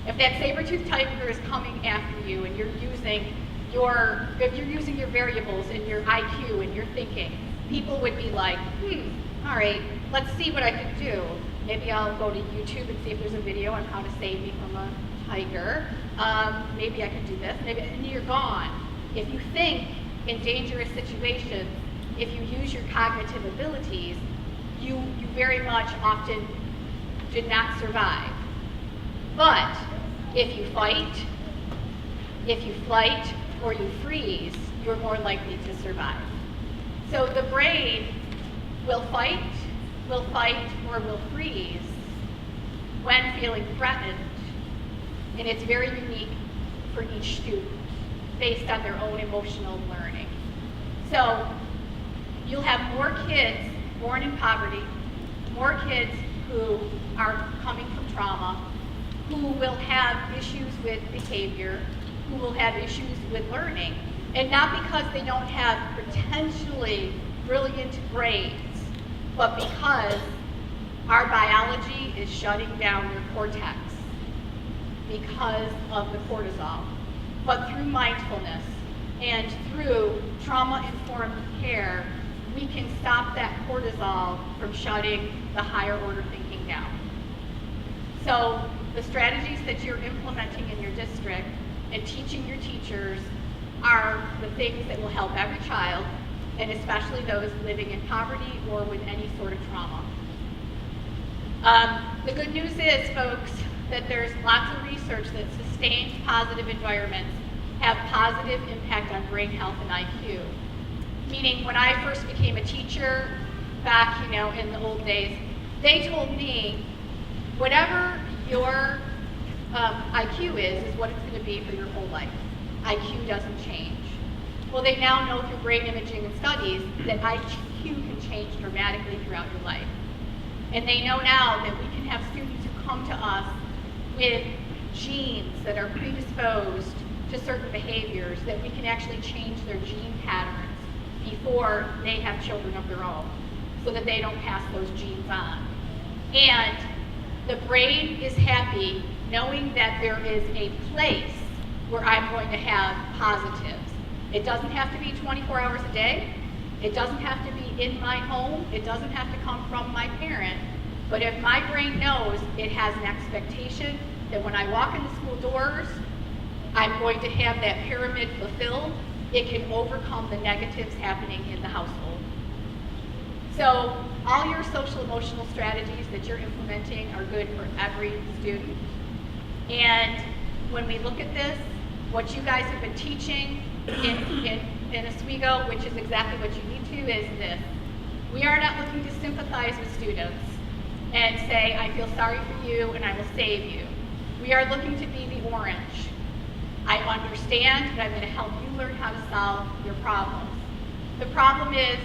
If that saber-toothed tiger is coming after you and you're using your variables in your IQ and your thinking, people would be like, all right, let's see what I can do. Maybe I'll go to YouTube and see if there's a video on how to save me from a tiger. Maybe I can do this, and you're gone. If you think in dangerous situations, if you use your cognitive abilities, you very much often did not survive. But if you fight, if you flight, or you freeze, you're more likely to survive. So the brain will fight, or will freeze when feeling threatened, and it's very unique for each student based on their own emotional learning. So you'll have more kids born in poverty, more kids who are coming from trauma, who will have issues with behavior, who will have issues with learning, and not because they don't have potentially brilliant brains, but because our biology is shutting down their cortex because of the cortisol. But through mindfulness and through trauma-informed care, we can stop that cortisol from shutting the higher order thinking down. So the strategies that you're implementing in your district and teaching your teachers are the things that will help every child, and especially those living in poverty or with any sort of trauma. The good news is, folks, that there's lots of research that sustained positive environments have positive impact on brain health and IQ. Meaning, when I first became a teacher back, in the old days, they told me, whatever your IQ is what it's going to be for your whole life. IQ doesn't change. Well, they now know through brain imaging and studies that IQ can change dramatically throughout your life. And they know now that we can have students who come to us with genes that are predisposed to certain behaviors, that we can actually change their gene patterns before they have children of their own, so that they don't pass those genes on. And the brain is happy knowing that there is a place where I'm going to have positives. It doesn't have to be 24 hours a day. It doesn't have to be in my home. It doesn't have to come from my parent. But if my brain knows it has an expectation that when I walk in the school doors, I'm going to have that pyramid fulfilled, it can overcome the negatives happening in the household. So all your social emotional strategies that you're implementing are good for every student. And when we look at this, what you guys have been teaching in Oswego, which is exactly what you need to, is this. We are not looking to sympathize with students and say, I feel sorry for you and I will save you. We are looking to be the orange. I understand, and I'm going to help you learn how to solve your problems. The problem is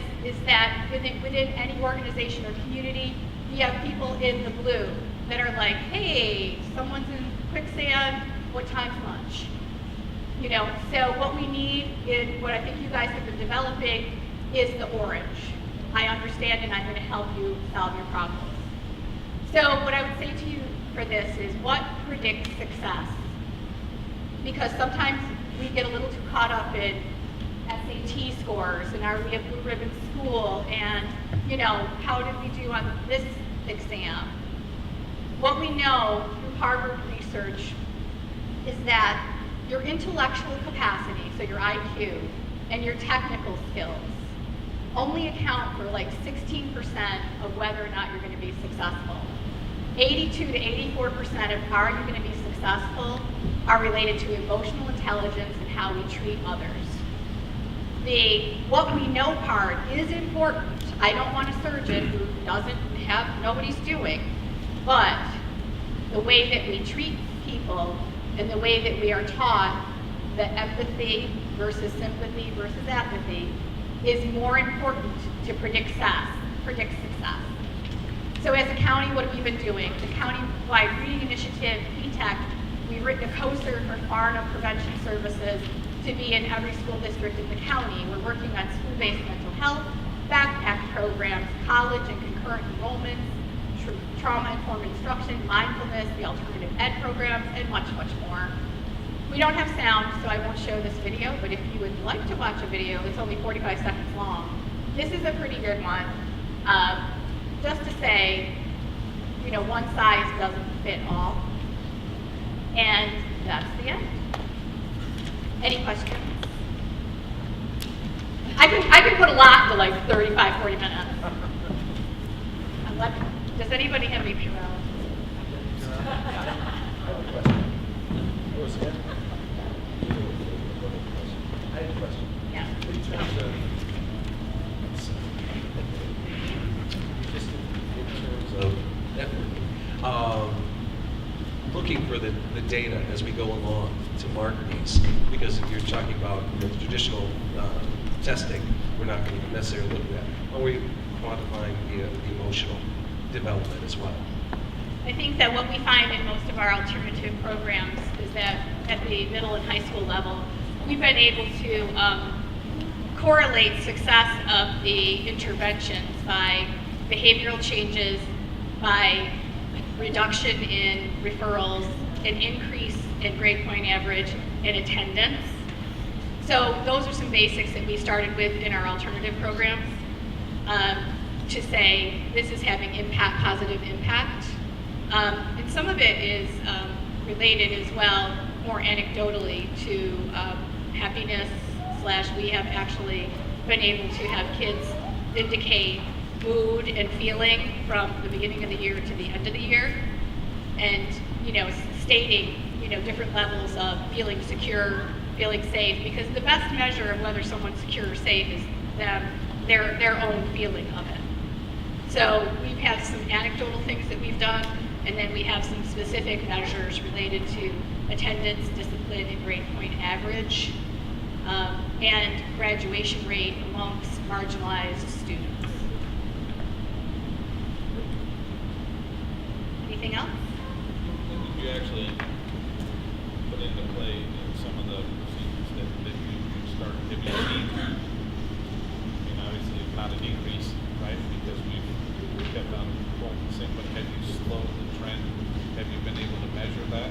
that within any organization or community, we have people in the blue that are like, hey, someone's in quicksand, what time's lunch? So what we need is, what I think you guys have been developing, is the orange. I understand, and I'm going to help you solve your problems. So what I would say to you for this is, what predicts success? Because sometimes we get a little too caught up in SAT scores, and are we a blue ribbon school, and how did we do on this exam? What we know through Harvard research is that your intellectual capacity, so your IQ, and your technical skills only account for like 16% of whether or not you're going to be successful. 82 to 84% of are you going to be successful are related to emotional intelligence and how we treat others. The what we know part is important. I don't want a surgeon who nobody's doing, but the way that we treat people and the way that we are taught that empathy versus sympathy versus apathy is more important to predict success. So as a county, what have we been doing? The county-wide reading initiative, PTEC, we've written a COSER for FARNA prevention services to be in every school district in the county. We're working on school-based mental health, backpack programs, college and concurrent enrollments, trauma-informed instruction, mindfulness, the alternative ed programs, and much, much more. We don't have sound, so I won't show this video, but if you would like to watch a video, it's only 45 seconds long. This is a pretty good one. Just to say, one size doesn't fit all. And that's the end. Any questions? I can put a lot into like 35, 40 minutes. Does anybody have any Purell? I have a question. Yeah. In terms of networking, looking for the data as we go along to mark these, because if you're talking about the traditional testing, we're not going to necessarily look at that. Are we quantifying the emotional development as well? I think that what we find in most of our alternative programs is that at the middle and high school level, we've been able to correlate success of the interventions by behavioral changes, by reduction in referrals, an increase in grade point average, and attendance. So those are some basics that we started with in our alternative programs to say this is having positive impact. And some of it is related as well, more anecdotally, to happiness / we have actually been able to have kids indicate mood and feeling from the beginning of the year to the end of the year, and stating different levels of feeling secure, feeling safe, because the best measure of whether someone's secure or safe is their own feeling of it. So we've had some anecdotal things that we've done, and then we have some specific measures related to attendance, discipline, and grade point average, and graduation rate amongst marginalized students. Anything else? Did you actually put into play some of the procedures that you started? Have you seen, obviously not a decrease, right, because we've kept on going the same, but have you slowed the trend? Have you been able to measure that?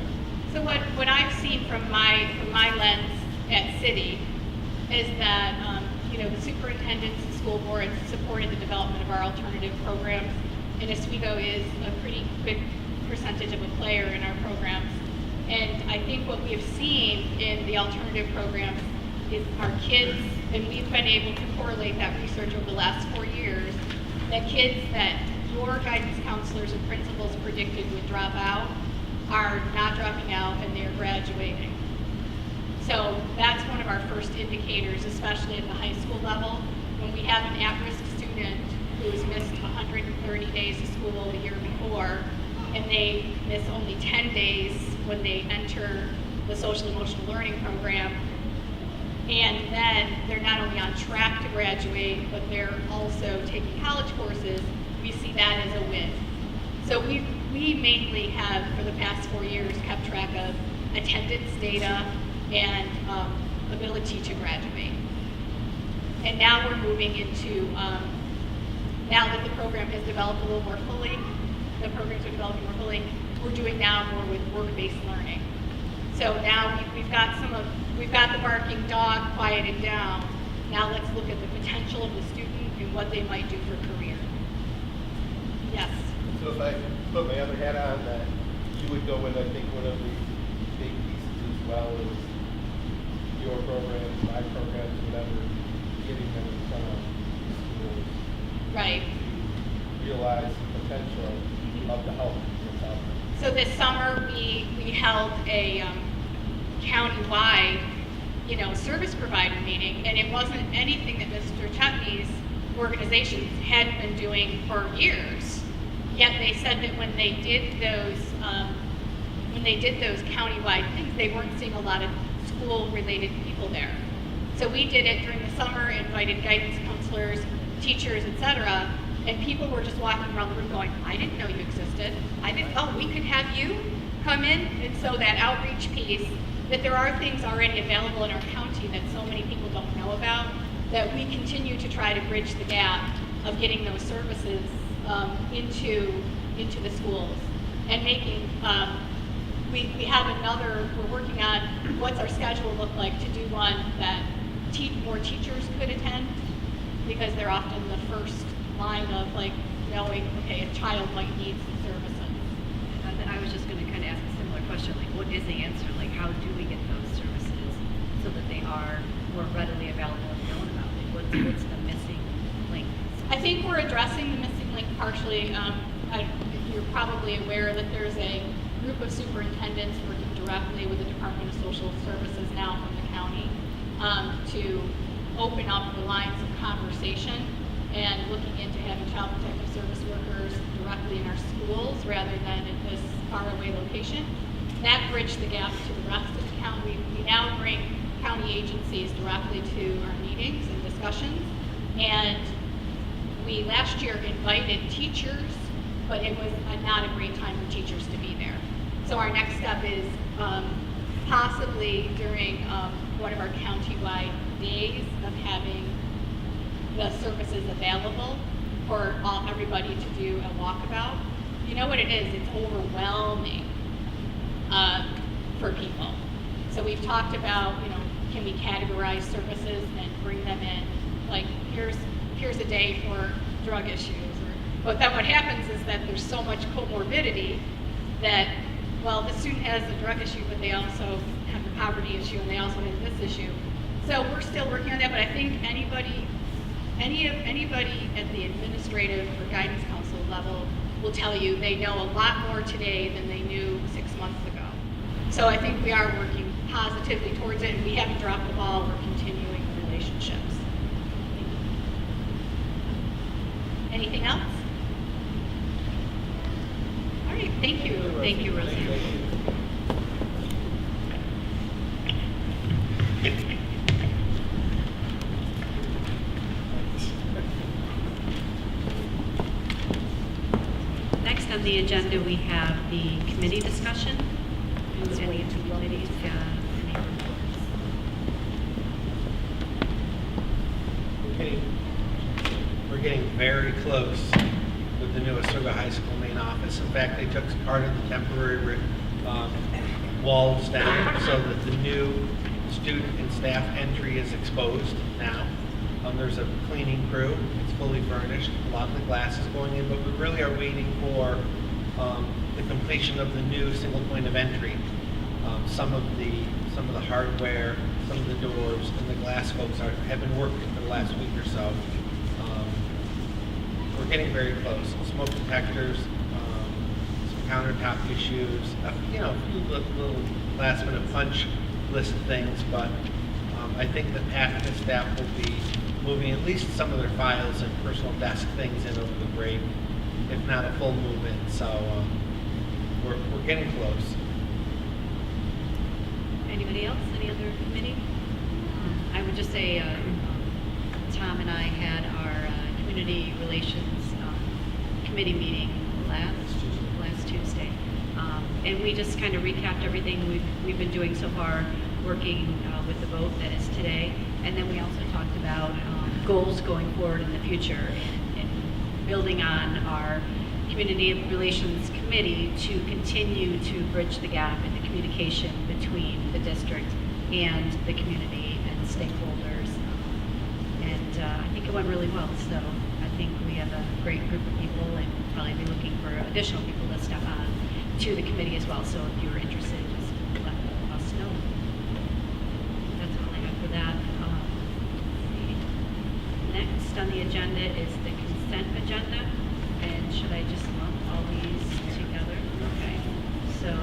So what I've seen from my lens at City is that the superintendents and school boards supported the development of our alternative programs, and Oswego is a pretty good percentage of a player in our programs. And I think what we have seen in the alternative programs is our kids, and we've been able to correlate that research over the last 4 years, that kids that your guidance counselors and principals predicted would drop out are not dropping out, and they're graduating. So that's one of our first indicators, especially at the high school level. When we have an at-risk student who has missed 130 days of school the year before, and they miss only 10 days when they enter the social emotional learning program, and then they're not only on track to graduate, but they're also taking college courses, we see that as a win. So we mainly have, for the past 4 years, kept track of attendance data and ability to graduate. And now we're moving into, now that the program has developed a little more fully, the programs are developing more fully, we're doing now more with work-based learning. So now we've got the barking dog quieted down, Now let's look at the potential of the student and what they might do for a career. Yes. So if I put my other hat on, that you would go with, I think, one of the big pieces as well is your programs, my programs, whatever, getting them in front of schools Right. to realize the potential of the help that's out there. So this summer, we held a county-wide, service provider meeting, and it wasn't anything that Mr. Chutney's organizations had been doing for years. Yet they said that when they did those county-wide things, they weren't seeing a lot of school-related people there. So we did it during the summer, invited guidance counselors, teachers, etc., and people were just walking around the room going, I didn't know you existed. We could have you come in. And so that outreach piece, that there are things already available in our county that so many people don't know about, that we continue to try to bridge the gap of getting those services into the schools. And making, we have we're working on what's our schedule look like to do one that more teachers could attend, because they're often the first line of knowing, okay, a child might need some services. I was just going to kind of ask a similar question, what is the answer? How do we get those services so that they are more readily available and known about it? What's the missing link? I think we're addressing the missing link partially. You're probably aware that there's a group of superintendents working directly with the Department of Social Services now from the county to open up the lines of conversation and looking into having child protective service workers directly in our schools rather than at this faraway location. That bridged the gap to the rest of the county. We now bring county agencies directly to our meetings and discussions. And we last year invited teachers, but it was not a great time for teachers to be there. So our next step is possibly during one of our county-wide days of having the services available for everybody to do a walkabout. You know what it is? It's overwhelming for people. So we've talked about, can we categorize services and bring them in? Here's a day for drug issues. But then what happens is that there's so much comorbidity that, the student has a drug issue, but they also have the poverty issue, and they also have this issue. So we're still working on that, but I think anybody at the administrative or guidance council level will tell you they know a lot more today than they knew 6 months ago. So I think we are working positively towards it, and we haven't dropped the ball. We're continuing the relationships. Anything else? All right, thank you. Thank you, Roseanne. Next on the agenda, we have the committee discussion. Any committees, any reports? We're getting very close with the new Oswego High School main office. In fact, they took part of the temporary walls down so that the new student and staff entry is exposed now. There's a cleaning crew. It's fully furnished. A lot of the glass is going in, but we really are waiting for the completion of the new single point of entry. Some of the hardware, some of the doors, and the glass folks have been working for the last week or so. We're getting very close. Smoke detectors, some countertop issues, a few little last minute punch list of things, but I think that half of the staff will be moving at least some of their files and personal desk things in over the break, if not a full move in. So we're getting close. Anybody else? Any other committee? I would just say Tom and I had our community relations committee meeting last Tuesday, and we just kind of recapped everything we've been doing so far, working with the vote that is today, and then we also talked about goals going forward in the future and building on our community relations committee to continue to bridge the gap in the communication between the district and the community and stakeholders And I think it went really well, so I think we have a great group of people, and we'll probably be looking for additional people to step on to the committee as well. So if you're interested, just let us know. That's all I have for that. Next on the agenda is the consent agenda. And should I just lump all these together? Okay. So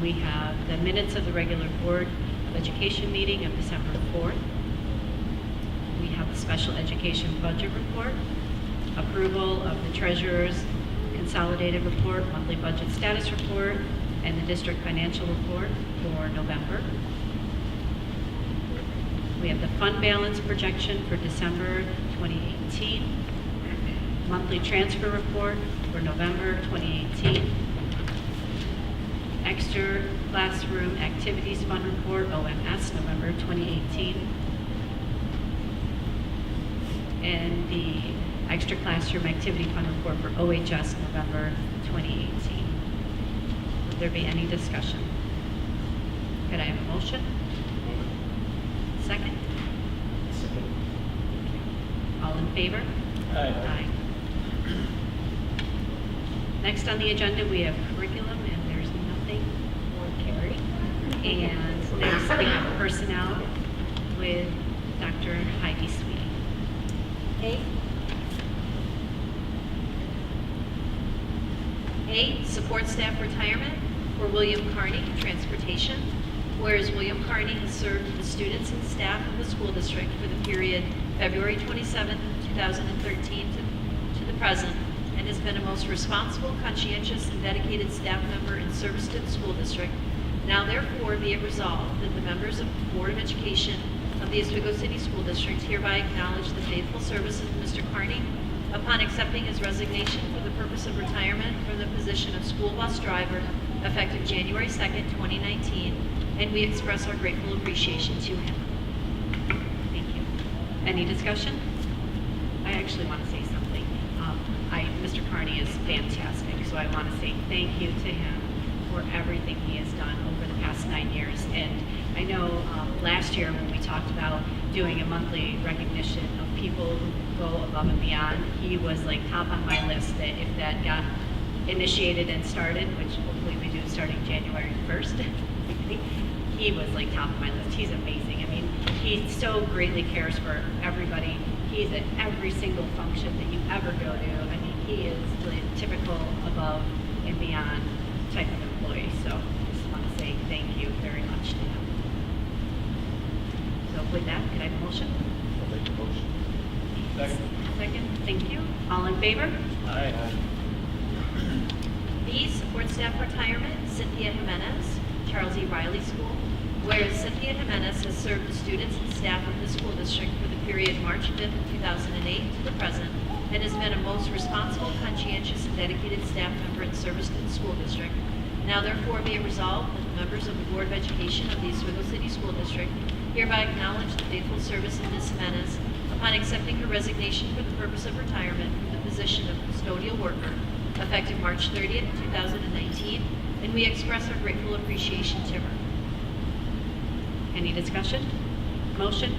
we have the minutes of the regular Board of Education meeting of December 4th. We have the special education budget report, approval of the treasurer's consolidated report, monthly budget status report, and the district financial report for November. We have the fund balance projection for December 2018, monthly transfer report for November 2018, extra classroom activities fund report, OMS, November 2018, and the extra classroom activity fund report for OHS, November 2018. Would there be any discussion? Could I have a motion? Second? All in favor? Aye. Next on the agenda, we have curriculum, and there's nothing for Carrie. And next, we have personnel with Dr. Heidi Sweeting. A, support staff retirement for William Carney, transportation. Whereas William Carney has served the students and staff of the school district for the period February 27, 2013 to the present, and has been a most responsible, conscientious, and dedicated staff member in service to the school district. Now therefore be it resolved that the members of the Board of Education of the Oswego City School District hereby acknowledge the faithful services of Mr. Carney upon accepting his resignation for the purpose of retirement from the position of school bus driver effective January 2nd, 2019, and we express our grateful appreciation to him. Thank you. Any discussion? I actually want to say something. Mr. Carney is fantastic, so I want to say thank you to him for everything he has done over the past 9 years. And I know last year when we talked about doing a monthly recognition of people who go above and beyond, he was like top on my list, that if that got initiated and started, which hopefully we do starting January 1st, he was like top of my list. He's amazing. I mean, he so greatly cares for everybody. He's at every single function that you ever go to. I mean, he is the typical above and beyond type of employee. So I just want to say thank you very much to him. So with that, could I have a motion? I'll make the motion. Second. Thank you. All in favor? Aye. B, support staff retirement, Cynthia Jimenez, Charles E. Riley School. Whereas Cynthia Jimenez has served the students and staff of the school district for the period March 5th, 2008 to the present, and has been a most responsible, conscientious, and dedicated staff member in service to the school district. Now therefore be it resolved that the members of the Board of Education of the Oswego City School District hereby acknowledge the faithful service of Ms. Jimenez upon accepting her resignation for the purpose of retirement from the position of custodial worker effective March 30th, 2019, and we express our grateful appreciation to her. Any discussion? Motion?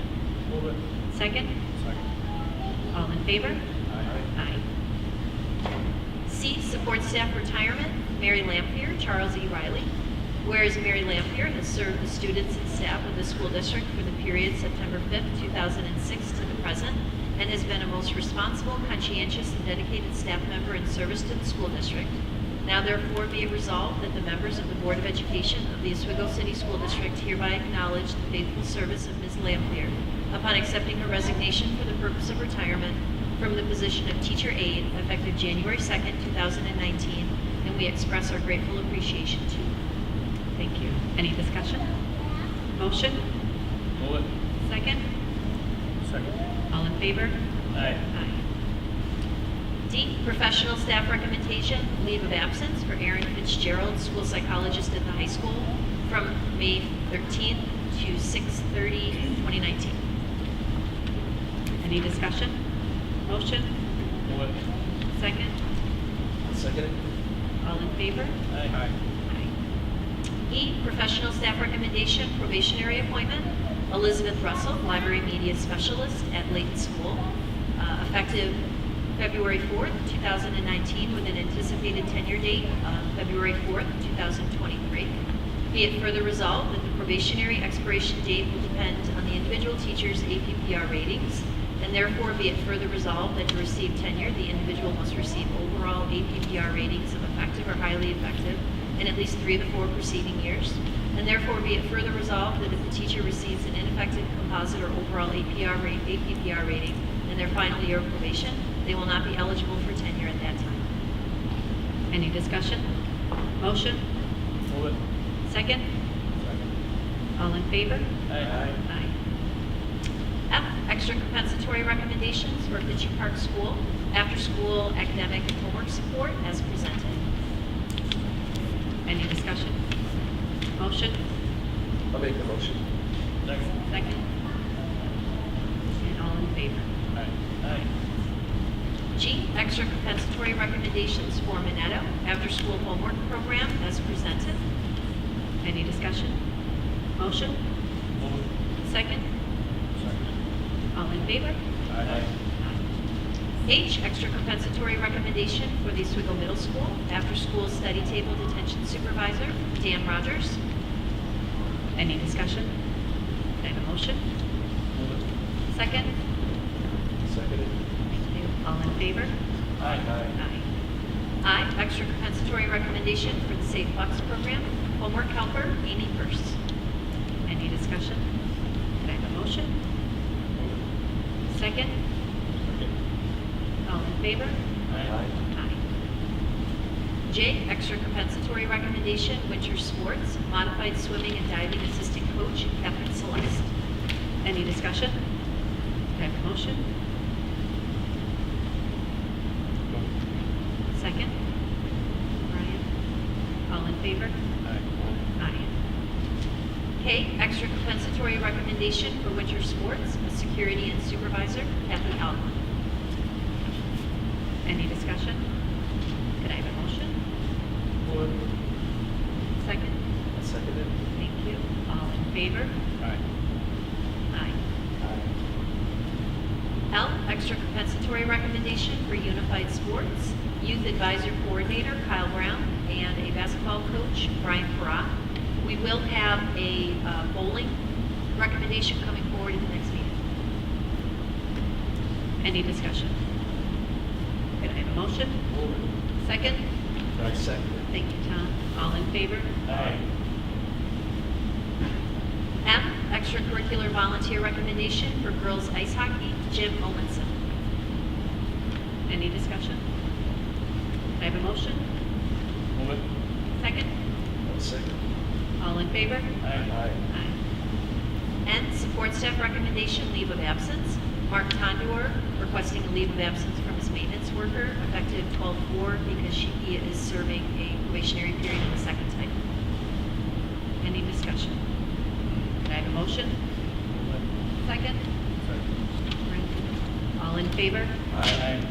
Move it. Second? Second. All in favor? Aye. Aye. C, support staff retirement, Mary Lampier, Charles E. Riley. Whereas Mary Lampier has served the students and staff of the school district for the period September 5th, 2006 to the present, and has been a most responsible, conscientious, and dedicated staff member in service to the school district. Now therefore be it resolved that the members of the Board of Education of the Oswego City School District hereby acknowledge the faithful service of Ms. Lampier upon accepting her resignation for the purpose of retirement from the position of teacher aide effective January 2nd, 2019, and we express our grateful appreciation to her. Thank you. Any discussion? Motion? Move it. Second? Second. All in favor? Aye. Aye. D, professional staff recommendation, leave of absence for Erin Fitzgerald, school psychologist at the high school, from May 13th to 6/30/2019. Any discussion? Motion? Move it. Second? Second. All in favor? Aye. Aye. E, professional staff recommendation, probationary appointment, Elizabeth Russell, library media specialist at Layton School, effective February 4th, 2019, with an anticipated tenure date of February 4th, 2023. Be it further resolved that the probationary expiration date will depend on the individual teacher's APPR ratings, and therefore be it further resolved that to receive tenure, the individual must receive overall APPR ratings of effective or highly effective in at least 3 of the 4 preceding years. And therefore be it further resolved that if the teacher receives an ineffective composite or overall APPR rating in their final year of probation, they will not be eligible for tenure at that time. Any discussion? Motion? Move it. Second? All in favor? Aye. Aye. F, extra compensatory recommendations for Fitchie Park School, after-school academic and homework support as presented. Any discussion? Motion? I'll make the motion. Second? And all in favor? Aye. G, extra compensatory recommendations for Minetto, after-school homework program as presented. Any discussion? Motion? Move it. Second? All in favor? Aye. H, extra compensatory recommendation for the Oswego Middle School, after-school study table detention supervisor, Dan Rogers. Any discussion? Can I have a motion? Move it. Second? Seconded. Thank you. All in favor? Aye. Aye. I, extra compensatory recommendation for the Safe Bucks program, homework helper, Amy Purse. Any discussion? Can I have a motion? Second? All in favor? Aye. Aye. J, extra compensatory recommendation, winter sports, modified swimming and diving assistant coach, Catherine Celeste. Any discussion? Can I have a motion? Second? Brian? All in favor? Aye. K, extra compensatory recommendation for winter sports, a security and supervisor, Kathy Allen. Any discussion? Could I have a motion? Move it. Second? Seconded. Thank you. All in favor? Aye. Aye. L, extra compensatory recommendation for unified sports, youth advisor coordinator, Kyle Brown, and a basketball coach, Brian Farrar. We will have a bowling recommendation coming forward at the next meeting. Any discussion? Could I have a motion? Move it. Second? Seconded. Thank you, Tom. All in favor? Aye. M, extracurricular volunteer recommendation for girls ice hockey, Jim Owenson. Any discussion? Could I have a motion? Move it. Second? Second. All in favor? Aye. Aye. N, support staff recommendation, leave of absence. Mark Tondor requesting a leave of absence from his maintenance worker effective 12/4 because he is serving a probationary period in the second type. Any discussion? Could I have a motion? Second? All in favor? Aye.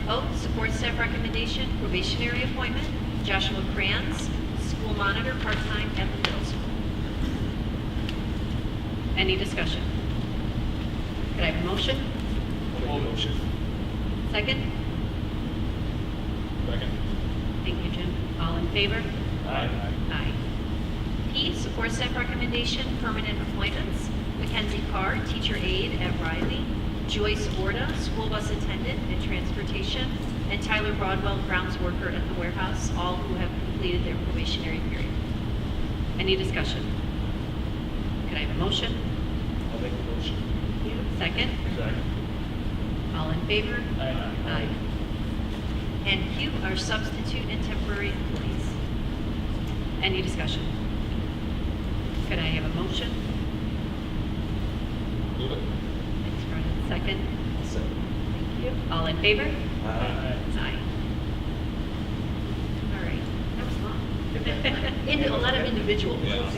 O, support staff recommendation, probationary appointment, Joshua Kranz, school monitor, part-time at the middle school. Any discussion? Could I have a motion? I'll make the motion. Second? Second. Thank you, Jim. All in favor? Aye. Aye. P, support staff recommendation, permanent appointments, Mackenzie Carr, teacher aide at Riley, Joyce Orda, school bus attendant and transportation, and Tyler Broadwell, grounds worker at the warehouse, all who have completed their probationary period. Any discussion? Could I have a motion? I'll make the motion. Thank you. Second? Second. All in favor? Aye. Aye. And Q are substitute and temporary employees. Any discussion? Could I have a motion? Move it. Thanks, Brian. Second? Second. Thank you. All in favor? Aye. Aye. All right. That was long. A lot of individual votes.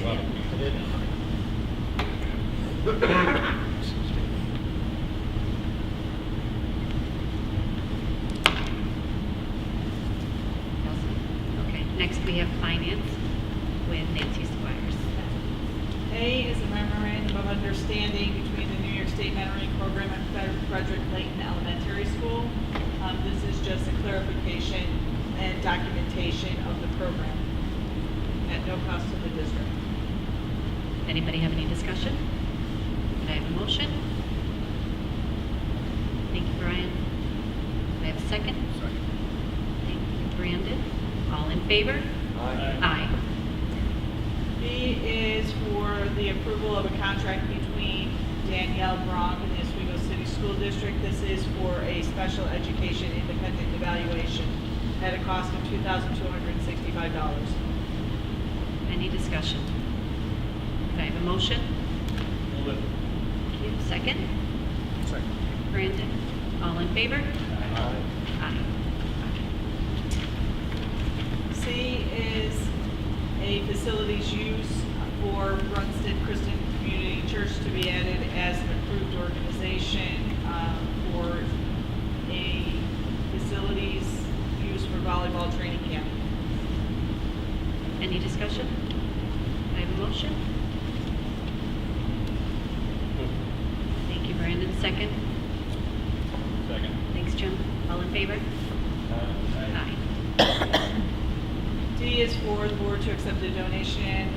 Okay, next we have finance. with Nancy Squires. A is a memorandum of understanding between the New York State Mentoring Program and Frederick Layton Elementary School. This is just a clarification and documentation of the program at no cost to the district. Anybody have any discussion? Could I have a motion? Thank you, Brian. Could I have a second? Second. Thank you, Brandon. All in favor? Aye. B is for the approval of a contract between Danielle Bronk and the Oswego City School District. This is for a special education independent evaluation at a cost of $2,265. Any discussion? Could I have a motion? Move it. Thank you. Second? Second. Brandon. All in favor? Aye. C is a facilities use for Brunstead Christian Community Church to be added as an approved organization for a facilities use for volleyball training camp. Any discussion? Could I have a motion? Thank you, Brandon. Second? Second. Thanks, Jim. All in favor? Aye. D is for the board to accept a donation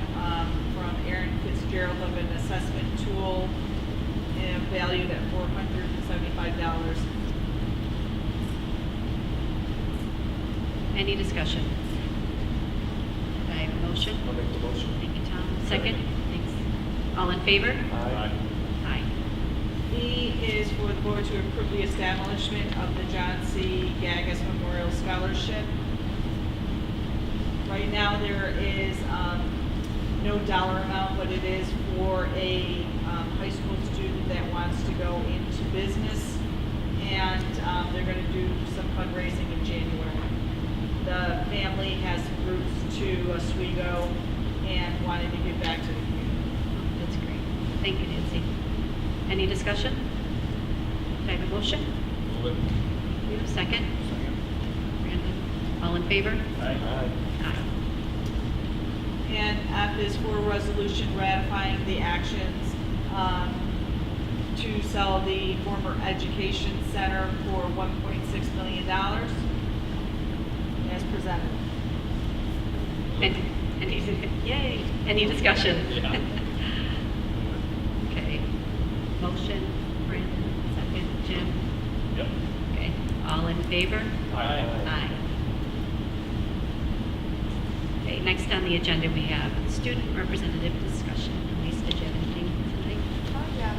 from Aaron Fitzgerald of an assessment tool valued at $475. Any discussion? Could I have a motion? I'll make the motion. Thank you, Tom. Second? Thanks. All in favor? Aye. Aye. E is for the board to approve the establishment of the John C. Gagas Memorial Scholarship. Right now, there is no dollar amount, but it is for a high school student that wants to go into business, and they're going to do some fundraising in January. The family has roots to Oswego and wanted to give back to the community. That's great. Thank you, Nancy. Any discussion? Could I have a motion? Move it. You have a second? Brandon. All in favor? Aye. Aye. And F is for a resolution ratifying the actions to sell the former education center for $1.6 million as presented. Yay. Any discussion? Yeah. Okay. Motion, Brandon, second, Jim. Yep. Okay. All in favor? Aye. Aye. Okay, next on the agenda, we have student representative discussion. Lisa, did you have anything tonight? Yeah.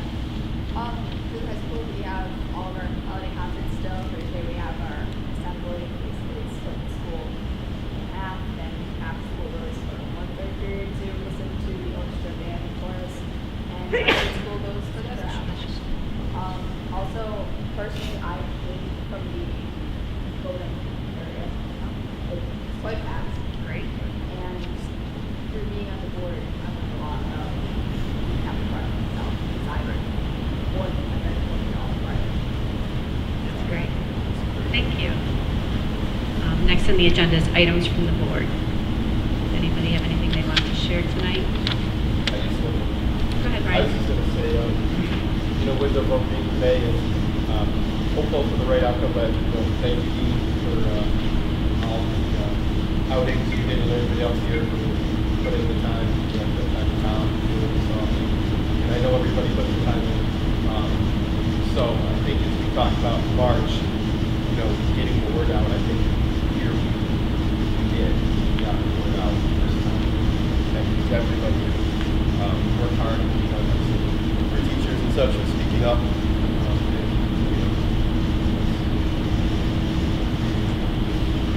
Through high school, we have all of our holiday concerts still. Thursday, we have our assembly. Basically, it's split the school in half. Then half school goes for one third period to listen to the orchestra band and chorus. And Friday school goes for the other half. Also, personally, I came from the voting area. It's quite fast. Great. And through being on the board, I learned a lot of having a part of myself because I learned more than I've been working all Friday. That's great. Thank you. Next on the agenda is items from the board. Does anybody have anything they want to share tonight? I just want to Go ahead, I was Ryan. just going to say, with the vote being today, and hopeful for the right outcome, but thank you, Dean, for all the outings you did and everybody else here for putting the time, the time to town to do it. So, and I know everybody put the time in. So I think as we talked about in March, getting the word out, I think here we did. We got the word out this time. Thank you to everybody who worked hard, for teachers and such, and speaking up.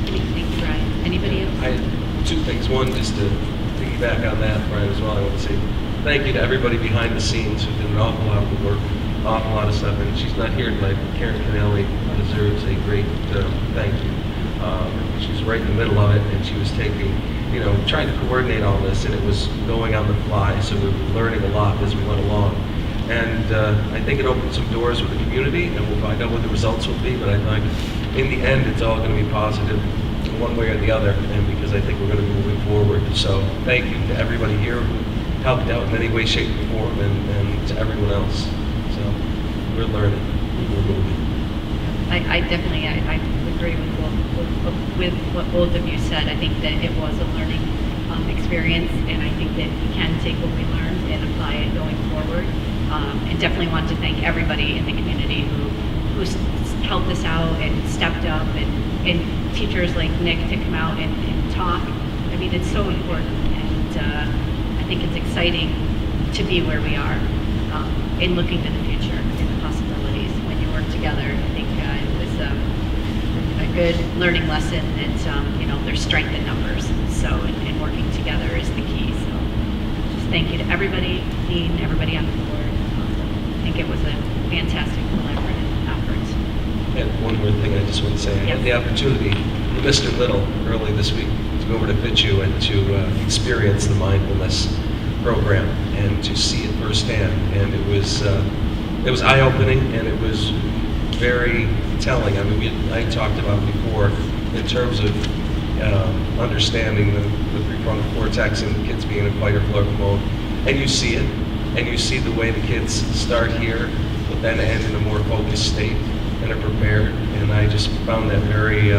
Thank you, Ryan. Anybody else? I had two things. One, just to piggyback on that, Brian, as well, I want to say thank you to everybody behind the scenes who did an awful lot of work, awful lot of stuff. And she's not here tonight, but Karen Canelli deserves a great thank you. She was right in the middle of it, and she was taking, trying to coordinate all this, and it was going on the fly. So we were learning a lot as we went along. And I think it opened some doors with the community, and we'll find out what the results will be. But I think in the end, it's all going to be positive. one way or the other, and because I think we're going to be moving forward. So thank you to everybody here who helped out in any way, shape, or form, and to everyone else. So we're learning, we're moving. I definitely, I agree with what both of you said. I think that it was a learning experience, and I think that we can take what we learned and apply it going forward. And definitely want to thank everybody in the community who helped us out and stepped up, and teachers like Nick to come out and talk. I mean, it's so important, and I think it's exciting to be where we are in looking to the future and the possibilities. When you work together, I think it was a good learning lesson that there's strength in numbers. So and working together is the key. So just thank you to everybody, Dean, everybody on the board. I think it was a fantastic collaborative effort. And one more thing I just want to say. I had the opportunity with Mr. Little early this week to go over to Fitzhugh and to experience the mindfulness program and to see it firsthand. And it was eye-opening, and it was very telling. I mean, I talked about before in terms of understanding the prefrontal cortex and the kids being in fight or flight mode, and you see it, and you see the way the kids start here, but then end in a more focused state and are prepared, and I just found that very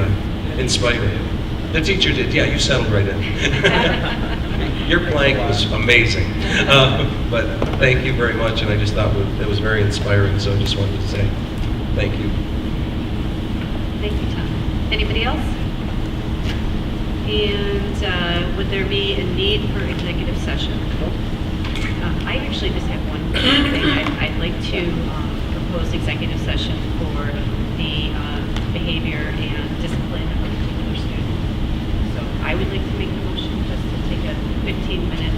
inspiring. The teacher did, yeah, you settled right in. Your plank was amazing, but thank you very much, and I just thought it was very inspiring, so I just wanted to say thank you. Thank you, Tom. Anybody else? And would there be a need for executive session? I actually just have one thing. I'd like to propose executive session for the behavior and discipline of a particular student. So I would like to make the motion just to take a 15-minute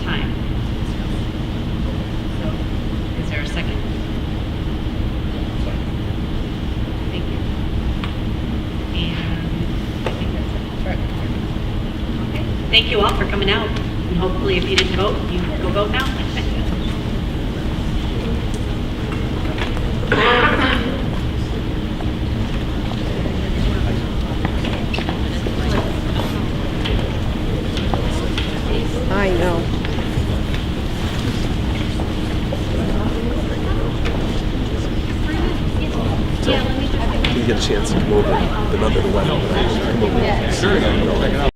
time to discuss. So is there a second? Thank you. And I think that's it. Okay. Thank you all for coming out. And hopefully if you didn't vote, you go vote now. I know. Can you get a chance to come over the number to the web? Come over.